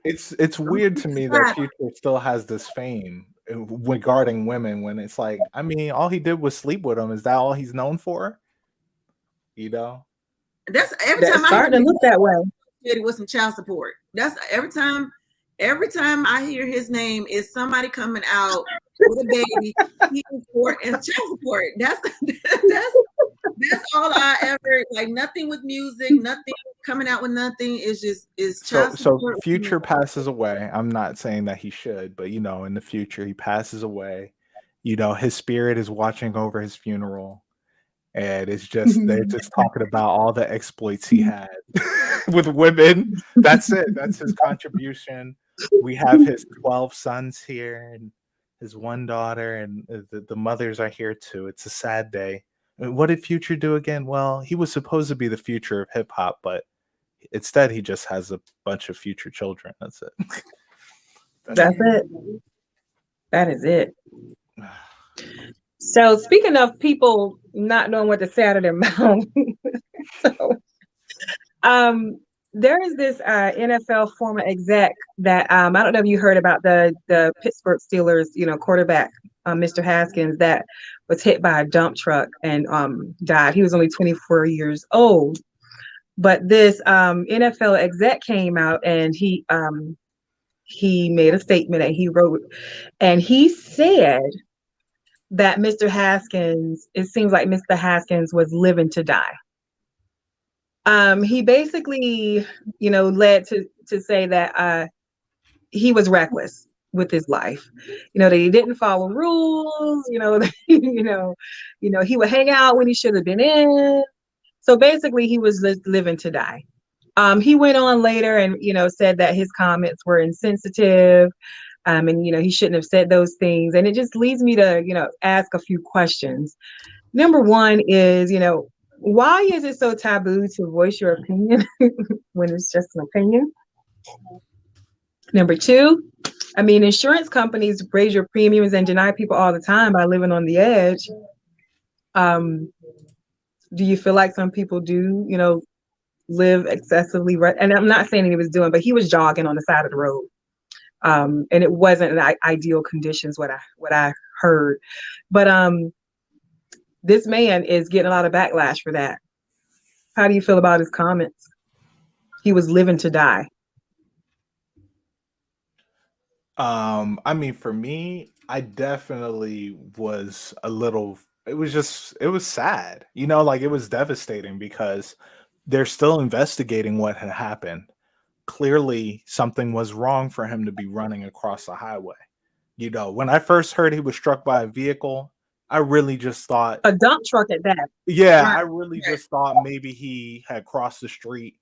It's weird to me that Future still has this fame regarding women when it's like, I mean, all he did was sleep with him. Is that all he's known for? That's every time starting to look that way. It was some child support. That's every time I hear his name is somebody coming out with a baby and child support. That's all I ever like. Nothing with music, nothing coming out with nothing. Is child support. So Future passes away. I'm not saying that he should, but in the future he passes away. His spirit is watching over his funeral. And it's just they're just talking about all the exploits he had with women. That's it. That's his contribution. We have his 12 sons here and his one daughter, and the mothers are here too. It's a sad day. What did Future do again? Well, he was supposed to be the future of hip hop, but instead he just has a bunch of future children. That's it. That's it. That is it. So speaking of people not knowing what to say out of their mouth, there is this NFL former exec that I don't know if you heard about the Pittsburgh Steelers, quarterback, Mr. Haskins, that was hit by a dump truck and died. He was only 24 years old. But this NFL exec came out and he made a statement and he wrote, and he said that Mr. Haskins, it seems like Mr. Haskins was living to die. He basically, led to say that he was reckless with his life. That he didn't follow rules. He would hang out when he should have been in. So basically, he was living to die. He went on later and said that his comments were insensitive. And he shouldn't have said those things. And it just leads me to ask a few questions. Number one is why is it so taboo to voice your opinion when it's just an opinion? Number two, insurance companies raise your premiums and deny people all the time by living on the edge. Do you feel like some people do live excessively? And I'm not saying he was doing, but he was jogging on the side of the road. And it wasn't ideal conditions, what I heard. But this man is getting a lot of backlash for that. How do you feel about his comments? He was living to die. For me, I definitely was a little, it was sad, it was devastating because they're still investigating what had happened. Clearly something was wrong for him to be running across the highway. When I first heard he was struck by a vehicle, I really just thought a dump truck at that. Yeah, right. I really just thought maybe he had crossed the street.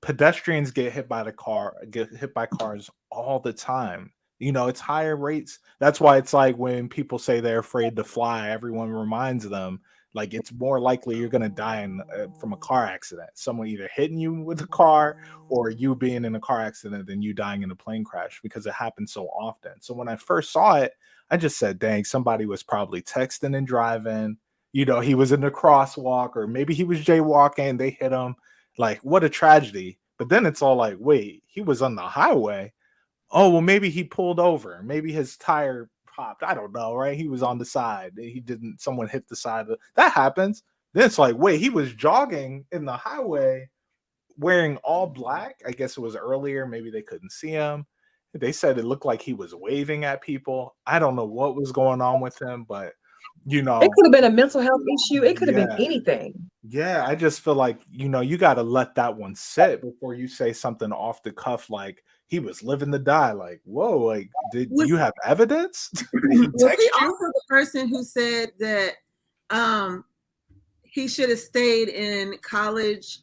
Pedestrians get hit by cars all the time. It's higher rates. That's why it's like when people say they're afraid to fly, everyone reminds them like it's more likely you're going to die from a car accident. Someone either hitting you with a car or you being in a car accident than you dying in a plane crash because it happens so often. So when I first saw it, I just said, dang, somebody was probably texting and driving. He was in the crosswalk or maybe he was jaywalking. They hit him. Like, what a tragedy. But then it's all like, wait, he was on the highway. Oh, well, maybe he pulled over. Maybe his tire popped. I don't know, right? He was on the side. Someone hit the side. That happens. Then it's like, wait, he was jogging in the highway wearing all black. I guess it was earlier. Maybe they couldn't see him. They said it looked like he was waving at people. I don't know what was going on with him, but it could have been a mental health issue. It could have been anything. Yeah, I just feel like, you got to let that one sit before you say something off the cuff like he was living to die. Like, whoa, like, do you have evidence? Was he also the person who said that he should have stayed in college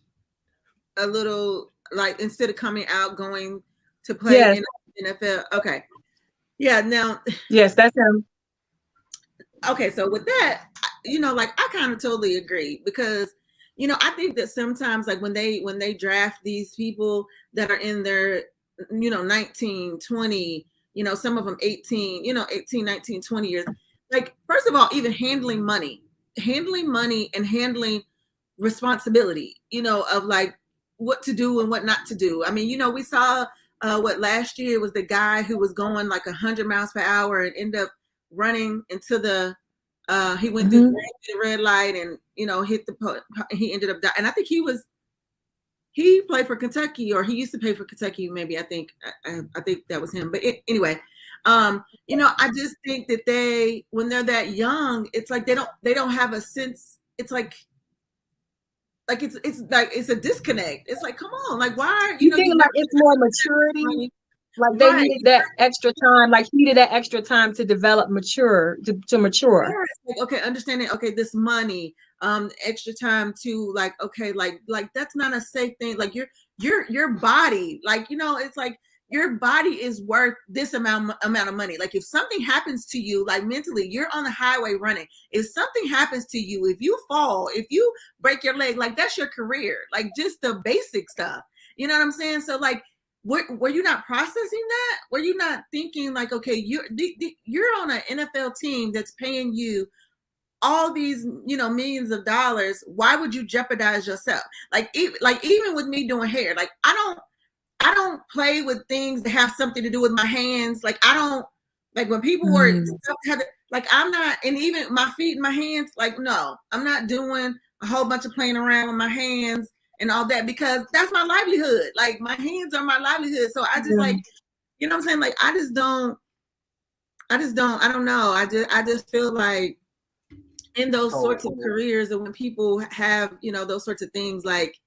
a little, like, instead of coming out, going to play in the NFL? Okay. Yeah, now. Yes, that's him. okay, so with that, like I kind of totally agree because I think that sometimes like when they draft these people that are in their 19, 20, some of them 18, 18, 19, 20 years, like first of all, even handling money and handling responsibility, of like what to do and what not to do. I mean, we saw what last year was the guy who was going like 100 miles per hour and ended up running into the he went through the red light and hit he ended up dying. And I think he played for Kentucky, or he used to play for Kentucky, maybe. I think that was him. But anyway, I just think that when they're that young, it's like they don't have a sense. It's like it's like it's a disconnect. It's like, come on, like why you think like it's more maturity? Like they needed that extra time, like he needed that extra time to develop, to mature. Like, okay, understanding, okay, this money, extra time to like, okay, like that's not a safe thing. Like your body, like, it's like your body is worth this amount of money. Like if something happens to you, like mentally, you're on the highway running. If something happens to you, if you fall, if you break your leg, like that's your career, like just the basic stuff. You know what I'm saying? So like, were you not processing that? Were you not thinking like, okay, you're on an NFL team that's paying you all these, millions of dollars. Why would you jeopardize yourself? Like even with me doing hair, like I don't play with things that have something to do with my hands. Like I don't like when people were like I'm not, and even my feet and my hands. Like no, I'm not doing a whole bunch of playing around with my hands and all that, because that's my livelihood. Like my hands are my livelihood. So I just like, what I'm saying? Like I don't know. I just feel like in those sorts of careers, and when people have, those sorts of things, like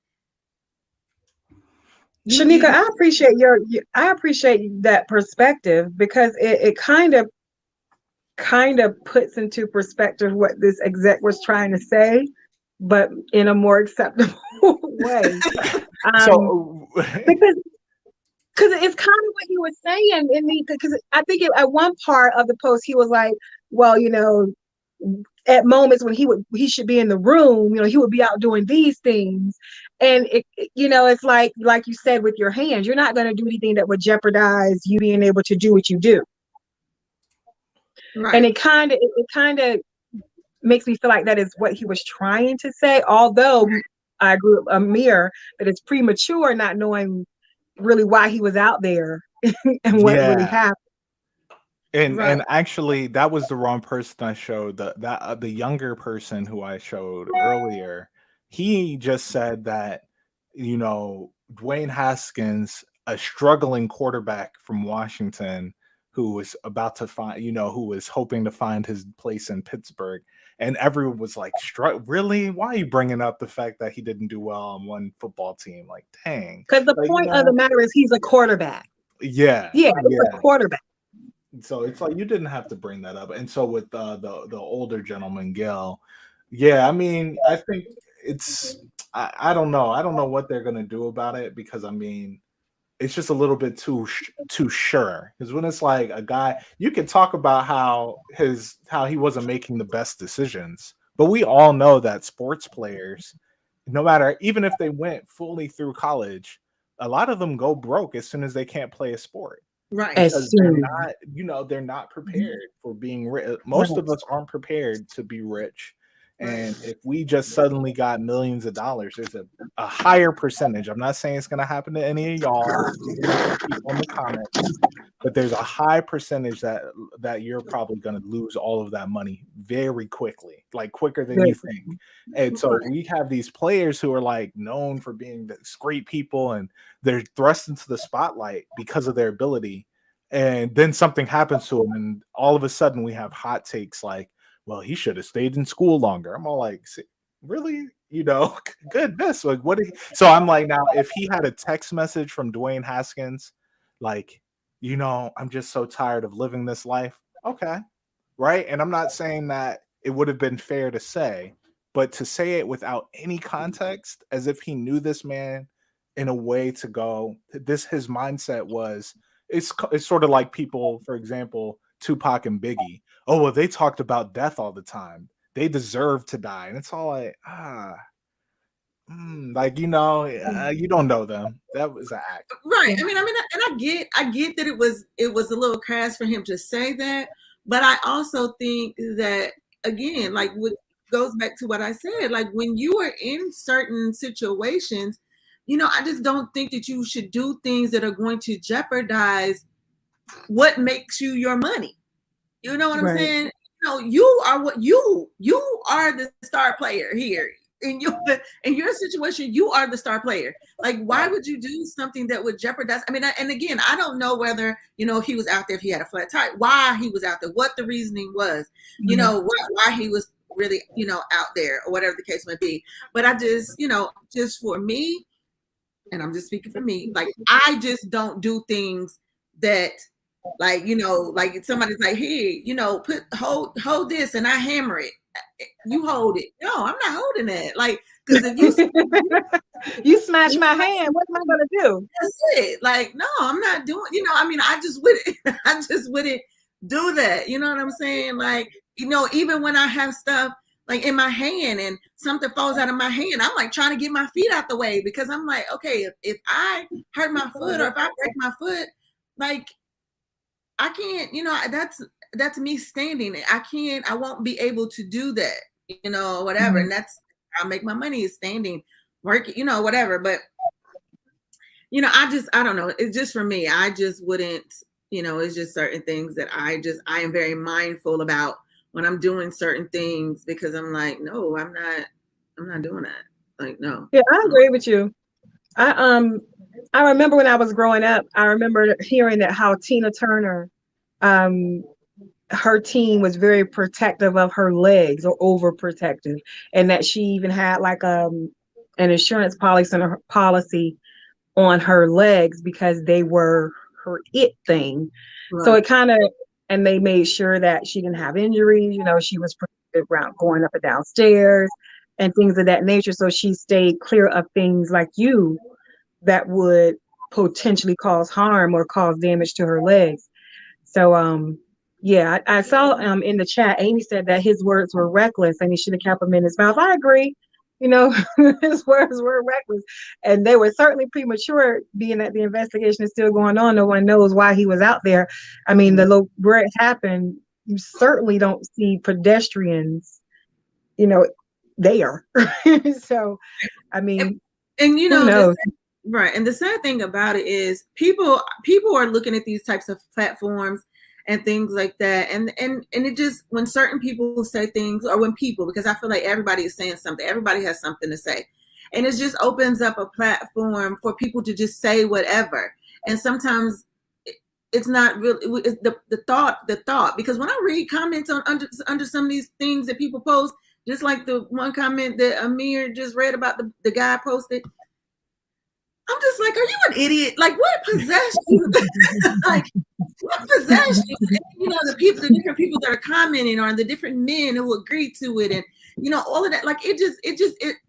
Shanika, I appreciate that perspective, because it kind of puts into perspective what this exec was trying to say, but in a more acceptable way. Because it's kind of what he was saying, because I think at one part of the post he was like, well, at moments when he should be in the room, he would be out doing these things. And it's like you said, with your hands, you're not going to do anything that would jeopardize you being able to do what you do. Right. And it kind of makes me feel like that is what he was trying to say. Although I agree with Amir that it's premature, not knowing really why he was out there and what really happened. And actually, that was the wrong person I showed. The younger person who I showed earlier, he just said that, Dwayne Haskins, a struggling quarterback from Washington, who was about to find, who was hoping to find his place in Pittsburgh. And everyone was like, really? Why are you bringing up the fact that he didn't do well on one football team? Like, dang. Because the point of the matter is he's a quarterback. Yeah. It's a quarterback. So it's like you didn't have to bring that up. And so with the older gentleman, Gil, I mean, I think it's I don't know. I don't know what they're gonna do about it, because I mean, it's just a little bit too sure. Because when it's like a guy, you can talk about how he wasn't making the best decisions, but we all know that sports players, no matter, even if they went fully through college, a lot of them go broke as soon as they can't play a sport. Right. Because they're not prepared for being rich. Most of us aren't prepared to be rich. And if we just suddenly got millions of dollars, there's a higher percentage. I'm not saying it's going to happen to any of y'all people in the comments, but there's a high percentage that you're probably going to lose all of that money very quickly, like quicker than you think. And so we have these players who are like known for being these great people, and they're thrust into the spotlight because of their ability. And then something happens to them, and all of a sudden we have hot takes like, well, he should have stayed in school longer. I'm all like, really? Goodness. Like, what? So I'm like, now, if he had a text message from Dwayne Haskins, like, I'm just so tired of living this life. Okay. Right. And I'm not saying that it would have been fair to say, but to say it without any context, as if he knew this man in a way to go, his mindset was, it's sort of like people, for example, Tupac and Biggie, oh well, they talked about death all the time. They deserve to die, and it's all like like you don't know them. That was an act. Right. And I get that it was a little crass for him to say that, but I also think that again, like what goes back to what I said, like when you are in certain situations, I just don't think that you should do things that are going to jeopardize what makes you your money. You know what I'm Right. saying? You are what you are the star player here. In your situation, you are the star player. Like, why would you do something that would jeopardize? I mean, and again, I don't know whether if he was out there, if he had a flat tire, why he was out there, what the reasoning was, why he was really out there, or whatever the case might be. But I just just for me, and I'm just speaking for me, like I just don't do things that like like somebody's like, hey, hold this, and I hammer it, you hold it. No, I'm not holding that. Like, because if you you smash my hand, what am I gonna do? that's it. Like, no, I'm not doing. I just wouldn't. I just wouldn't do that. You know what I'm saying? Like, even when I have stuff like in my hand and something falls out of my hand, I'm like trying to get my feet out the way, because I'm like, okay, if I hurt my foot or if I break my foot, like I can't. That's me standing. I won't be able to do that. Whatever. And that's how I make my money, is standing, working. Whatever. But I don't know. It's just for me. I just wouldn't, it's just certain things that I am very mindful about when I'm doing certain things, because I'm like, no, I'm not doing that. Like, no. Yeah, I agree with you. I remember when I was growing up, I remember hearing that how Tina Turner, um, her team was very protective of her legs, or overprotective, and that she even had like an insurance policy on her legs because they were her it thing. So Right. it kind of, and they made sure that she didn't have injuries. She was protected around going up and downstairs and things of that nature. So she stayed clear of things like you that would potentially cause harm or cause damage to her legs. So yeah, I saw in the chat, Amy said that his words were reckless and he should have kept them in his mouth. I agree. His words were reckless, and they were certainly premature, being that the investigation is still going on. No one knows why he was out there. I mean, where it happened, you certainly don't see pedestrians, there. So, I mean, and who knows? Right. And the sad thing about it is people are looking at these types of platforms and things like that. And it just, when certain people say things, or when people, because I feel like everybody is saying something, everybody has something to say. And it just opens up a platform for people to just say whatever. And sometimes it's not really, it's the thought, because when I read comments on under some of these things that people post, just like the one comment that Amir just read about the guy posted, I'm just like, are you an idiot? Like, what possessed you? Like, what possessed you? And, the different people that are commenting on, the different men who agree to it, and all of that. Like,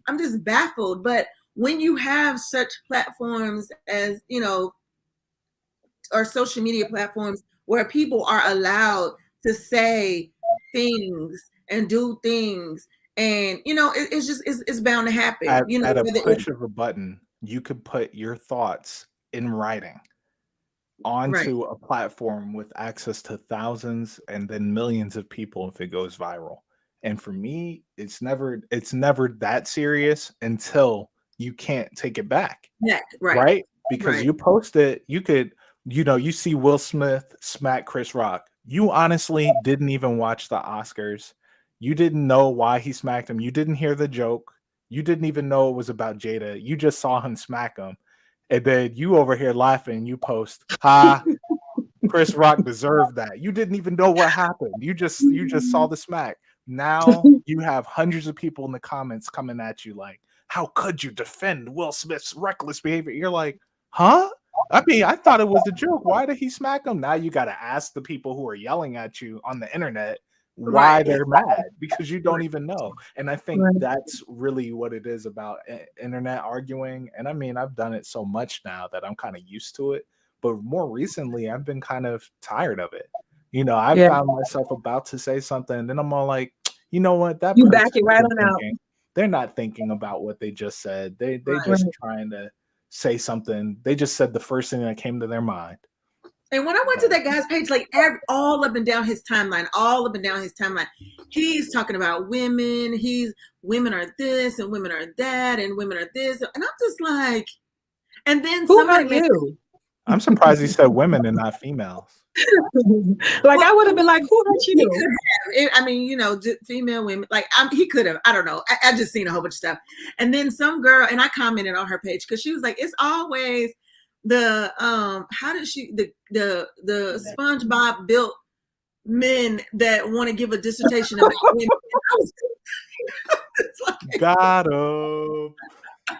I'm just baffled. But when you have such platforms as or social media platforms where people are allowed to say things and do things, and it's just it's bound to happen. At a push of a button, you could put your thoughts in writing onto a platform with access to thousands and then millions of people if it goes viral. And for me, it's never that serious until you can't take it back. Yeah, right? Because you post it, you could, you see Will Smith smack Chris Rock. You honestly didn't even watch the Oscars. You didn't know why he smacked him. You didn't hear the joke. You didn't even know it was about Jada. You just saw him smack him. And then you over here laughing, you post, ha, Chris Rock deserved that. You didn't even know what happened. You just saw the smack. Now you have hundreds of people in the comments coming at you like, how could you defend Will Smith's reckless behavior? You're like, huh? I mean, I thought it was a joke. Why did he smack him? Now you got to ask the people who are yelling at you on the internet why they're mad, because you don't even know. And I think that's really what it is about internet arguing. And I mean, I've done it so much now that I'm kind of used to it. But more recently, I've been kind of tired of it You know, I Yeah. found myself about to say something, and then I'm all like, you know what? That You person back it right isn't on out. thinking. They're not thinking about what they just said. They Right. just trying to say something. They just said the first thing that came to their mind. And when I went to that guy's page, like all up and down his timeline, he's talking about women. Women are this and women are that and women are this. And I'm just like, and then Who somebody hurt made, you? I'm surprised he said women and not females. Like I would have been like, who hurt he you? could have. I mean, you know, female women. Like he could have. I don't know. I just seen a whole bunch of stuff. And then some girl, and I commented on her page because she was like, it's always the how did she the SpongeBob built men that want to give a dissertation about women. Got him. And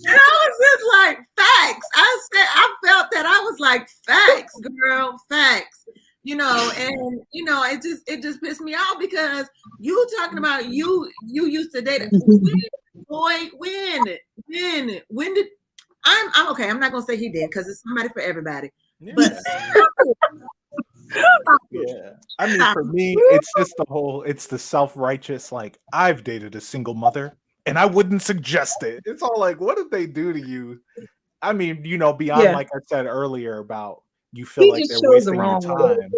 I was just like, facts. I felt that. I was like, facts, girl, facts. You know, and you know, it just pissed me off because you talking about you used to date. When did I'm okay. I'm not gonna say he did because it's somebody for everybody. Yeah. But yeah, I mean, for me, it's just it's the self-righteous. Like, I've dated a single mother, and I wouldn't suggest it. It's all like, what did they do to you? I mean, you know, beyond like I said earlier about you feel He like just they're chose the wasting your wrong one. time.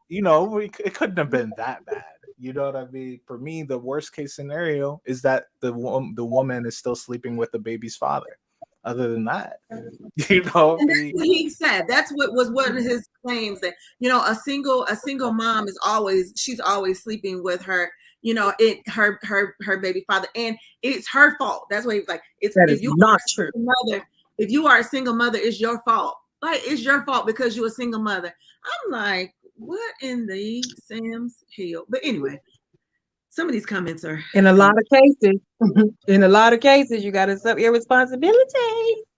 You know, it couldn't have been that bad. You know what I mean? For me, the worst case scenario is that the woman is still sleeping with the baby's father. Other than that, you know, and that's what he said. That's what was one of his claims, that you know, a single mom she's always sleeping with her, you know, her baby father, and it's her fault. That's what he was like. That is not true. If you are a single mother, it's your fault. Like, it's your fault because you're a single mother. I'm like, what in the Sam's hell? But anyway, some of these comments are in a lot of cases. In a lot of cases, you got to accept your responsibility.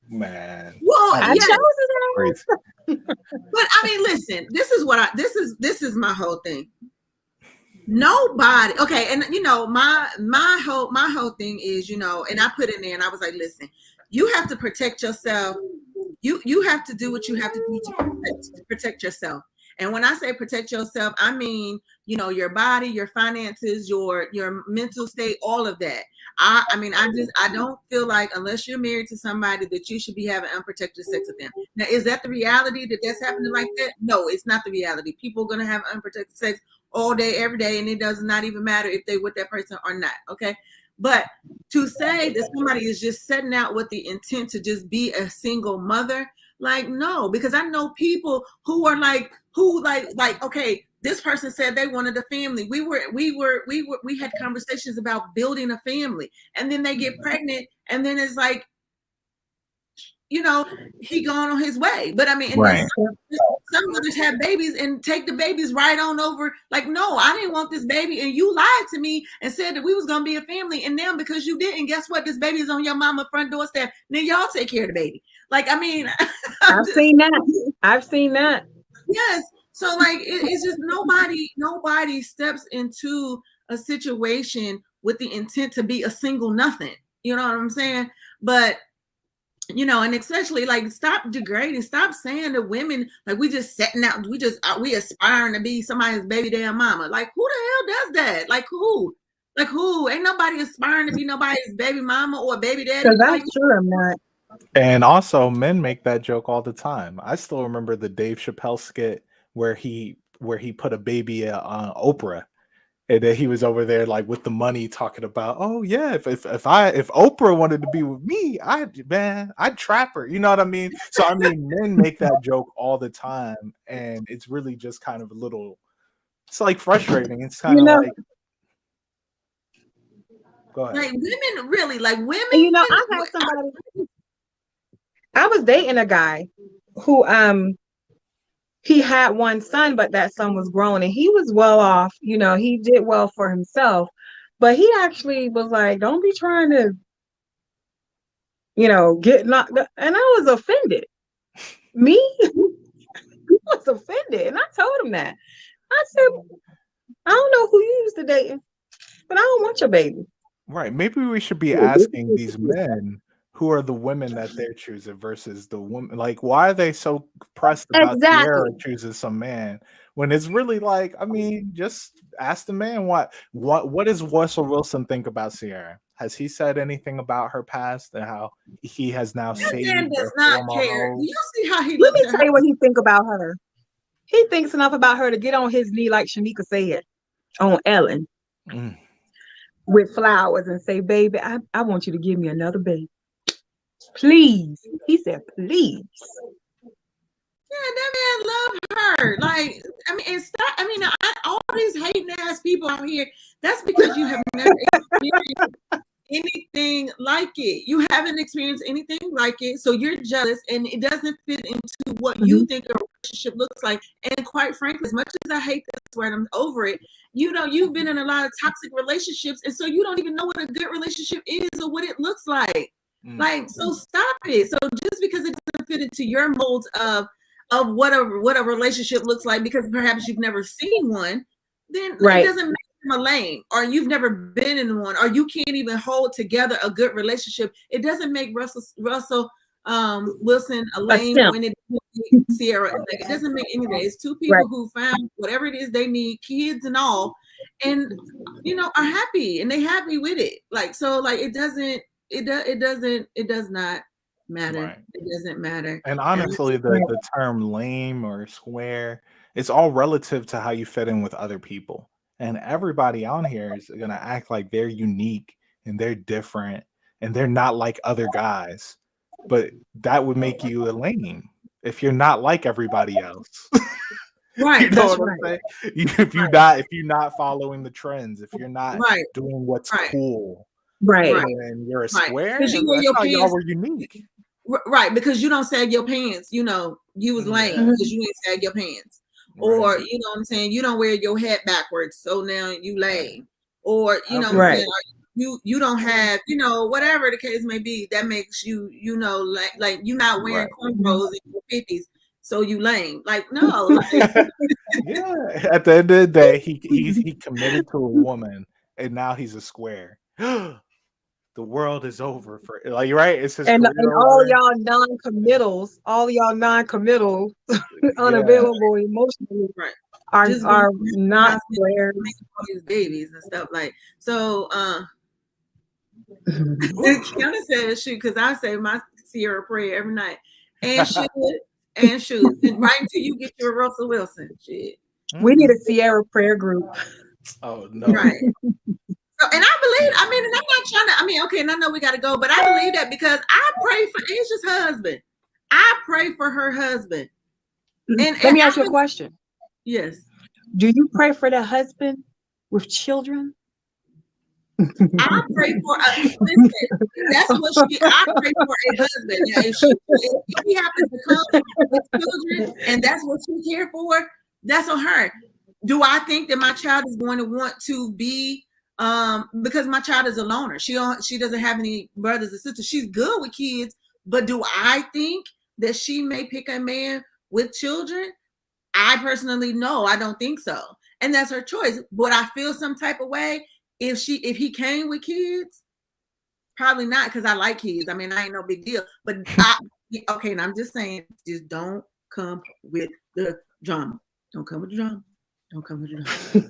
Man, well, I chose it. But I mean, listen, this is my whole thing. Nobody, okay, and you know, my whole thing is, you know, and I put in there and I was like, listen, you have to protect yourself. You have to do what you have to do to protect yourself. And when I say protect yourself, I mean, you know, your body, your finances, your mental state, all of that. I mean, I don't feel like, unless you're married to somebody, that you should be having unprotected sex with them. Now, is that the reality that that's happening like that? No, it's not the reality. People are going to have unprotected sex all day, every day, and it does not even matter if they with that person or not. Okay. But to say that somebody is just setting out with the intent to just be a single mother, like, no, because I know people who are like, okay, this person said they wanted a family. We had conversations about building a family, and then they get pregnant, and then it's like, you know, he gone on his way. But I mean, and right. some mothers have babies and take the babies right on over. Like, no, I didn't want this baby, and you lied to me and said that we was gonna be a family, and now because you didn't, guess what? This baby is on your mama front doorstep. Now y'all take care of the baby. Like, I mean, I've seen that. Yes. So like, it's just nobody steps into a situation with the intent to be a single nothing. You know what I'm saying? But you know, and especially like, stop degrading, stop saying that women, like, we just setting out, we aspiring to be somebody's baby damn mama. Like, who the hell does that? Like, who? Ain't nobody aspiring to be nobody's baby mama or baby daddy. Because I'm Like, sure I'm not. And also, men make that joke all the time. I still remember the Dave Chappelle skit where he put a baby on Oprah, and then he was over there like with the money talking about, oh yeah, if Oprah wanted to be with me, I'd trap her. You know what I mean? So I mean, men make that joke all the time, and it's really just kind of a little. It's like frustrating. It's kind of like. Go ahead. Like, women, really, like women. And you know, I had somebody. I was dating a guy who he had one son, but that son was grown and he was well off. You know, he did well for himself, but he actually was like, don't be trying to, you know, get knocked up. And I was offended. Me? I was offended. And I told him that. I said, I don't know who you used to dating, but I don't want your baby. Right. Maybe we should be asking these men who are the women that they're choosing versus the woman. Like, why are they so pressed about Sierra Exactly. choosing some man when it's really like, I mean, just ask the man what does Russell Wilson think about Sierra? Has he said anything about her past and how he has now That man saved does a not former care. Do hoe? you see how he Let looks me at tell her? you what he think about her. He thinks enough about her to get on his knee, like Shanika said on Ellen, Mm. with flowers and say, "Baby, I want you to give me another baby, please." He said, "Please." Yeah, that man love her. Like, I mean, and stop. I mean, all these hating ass people out here. That's because you have never experienced anything like it. You haven't experienced anything like it, so you're jealous, and it doesn't fit into what you Mhm. think a relationship looks like. And quite frankly, as much as I hate this word, I'm over it. You know, you've been in a lot of toxic relationships, and so you don't even know what a good relationship is or what it looks like. Mm. Like, so stop it. So just because it doesn't fit into your molds of what a relationship looks like, because perhaps you've never seen one, then it Right. doesn't make them a lame, or you've never been in one, or you can't even hold together a good relationship. It doesn't make Russell Wilson a A lame, simp. when it make Sierra. Like, it doesn't make any of that. It's two Right. people who found whatever it is they need, kids and all, and are happy, and they happy with it. Like, so, like, it does not matter. Right. It doesn't matter. And And honestly, the term lame or square, it's all relative to how you fit in with other people. And everybody on here is gonna act like they're unique and they're different and they're not like other guys. But that would make you a lame if you're not like everybody else. right, You know That's what I'm right. saying? If you're not following the trends, if you're not right, doing what's right, cool, Right. right, then you're a right. square, Because you and wear I your thought y'all pants. were unique. Right, because you don't sag your pants, you was lame Yeah, Mhm. because you ain't sag your pants. right. Or, you know what I'm saying, you don't wear your hat backwards, so now you Right. lame. Or, you know what I'm Okay. Right. saying, you don't have, whatever the case may be, that makes you, like you're not wearing Right. cornrows in your 50s, so you lame. Like, no, like, Yeah. At the end of the day, he committed to a woman, and now he's a square. The world is over for like right. It's his And career all over. y'all non-committal, Yeah. unavailable emotionally right. are Just going are to the not hospital squares. all these babies and stuff, like, so Whew. Kiana said shoot, because I say my Sierra prayer every night. And shoot, and right until you get your Russell Wilson. Shit. We need Mm. a Sierra prayer group. Oh Right. no. So, and I believe, I mean, and I'm not trying to, I mean, okay, and I know we gotta go, but I believe that because I pray for Asia's husband. I pray for her husband. And Let me ask I you a was, question. yes. Do you pray for the husband with children? I pray for listen, that's what I pray for a husband. Now, if he happens to come with children and that's what she care for, that's on her. Do I think that my child is going to want to be because my child is a loner. She doesn't have any brothers and sisters. She's good with kids, but do I think that she may pick a man with children? I personally no, I don't think so. And that's her choice. Would I feel some type of way if he came with kids? Probably not, because I like kids. I mean, I ain't no big deal. But okay, and I'm just saying, just don't come with the drama. Don't come with the drama. Don't come with the drama.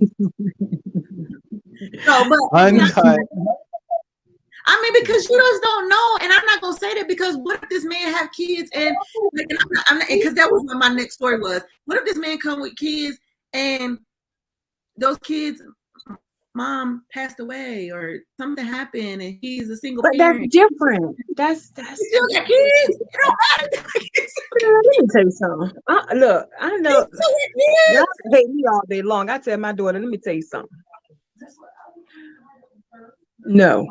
No, but Uncut. I mean, because you just don't know, and I'm not gonna say that because what if this man have kids and like, I'm not, because that was what my next story was. What if this man come with kids and those kids mom passed away or something happened and he's a single But that's parent? different. That's You still got kids. It don't matter. let me tell you something. Look, I know y'all Kids. can hate me all day long. I tell my daughter, let me tell you something. No.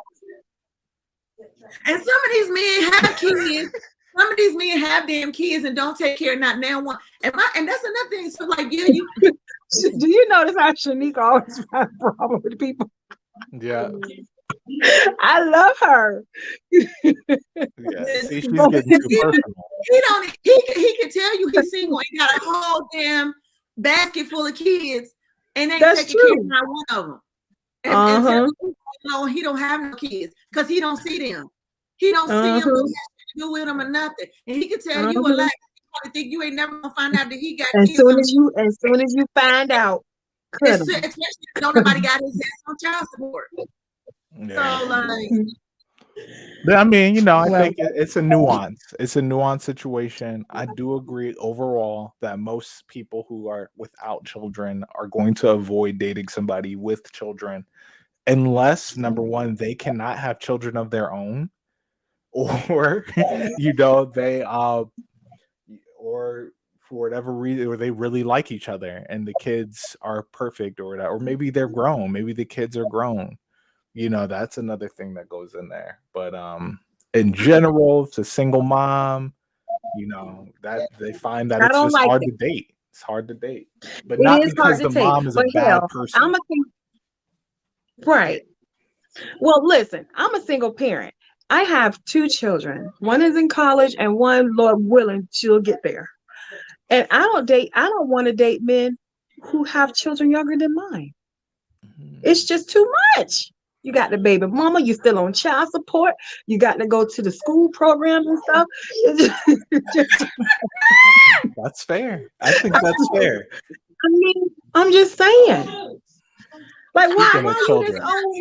And some of these men have kids. Some of these men have damn kids and don't take care of not now one. And that's another thing. So like, yeah, you Do you notice how Shanika always finds a problem with people? Yeah. I love her. Yeah. See, she's But getting too personal. he can tell you he's single and got a whole damn basket full of kids and ain't that's taking care of true. not one of them. And Uh-huh. tell you he don't have no kids because he don't see them. He don't see him, Uh-huh. he has to do with him or nothing. And he can tell you a Uh-huh. lot. You probably think you ain't never gonna find out that he got As kids. soon as you find out, cut him. Especially if nobody got his ass on child support. Yeah. So like, I mean, you know, I Well, think it's a nuance. It's a nuanced situation. I do agree overall that most people who are without children are going to avoid dating somebody with children unless, number one, they cannot have children of their own, or you know, they or for whatever reason, or they really like each other and the kids are perfect or whatever, or maybe they're grown, maybe the kids are grown. You know, that's another thing that goes in there. But in general, it's a single mom, you know, that they find that I it's don't just like hard it. to date. It's hard to date. But It not is hard because to the take, mom is a but bad hell, person. right. Well, listen, I'm a single parent. I have 2 children. One is in college, and one, Lord willing, she'll get there. And I don't want to date men who have children younger than mine. It's just too much. You got the baby mama, you still on child support, you got to go to the school programs and stuff. That's fair. I think that's fair. I mean, I'm just saying. Like, why Speaking of are you this children. old?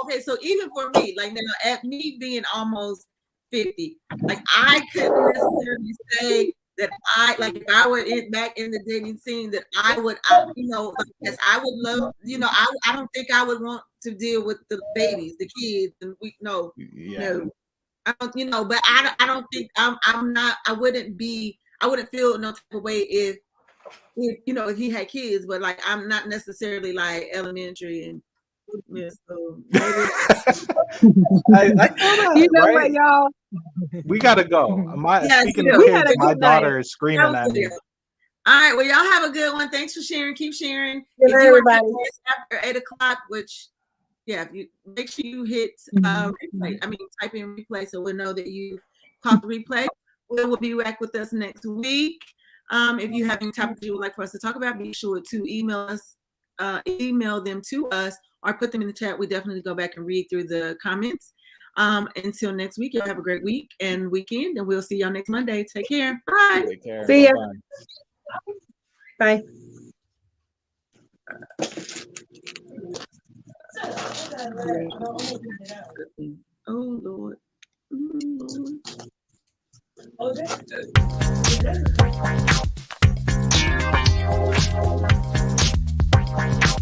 okay, so even for me, like now at me being almost 50, like I couldn't necessarily say that I like if I were back in the dating scene that you know, like, yes, I would love, you know, I don't think I would want to deal with the babies, the kids, and no, I don't, you know, but I don't think I'm not, I wouldn't feel no type of way if you know, if he had kids, but like I'm not necessarily like elementary and so maybe I feel that, You know right? what, y'all? We gotta go. Speaking of We kids, had a my good night. daughter is screaming at me. All right, well, y'all have a good one. Thanks for sharing. Keep sharing. Good If night, you are everybody. after 8:00, which if you make sure you hit replay. I mean, type in replay so we'll know that you caught the replay. We will be back with us next week. If you have any topics you would like for us to talk about, be sure to email them to us, or put them in the chat. We definitely go back and read through the comments. Until next week, y'all have a great week and weekend, and we'll see y'all next Monday. Take care. Bye. Take care. See ya. Bye-bye. Bye. Oh Lord. Oh, Lord.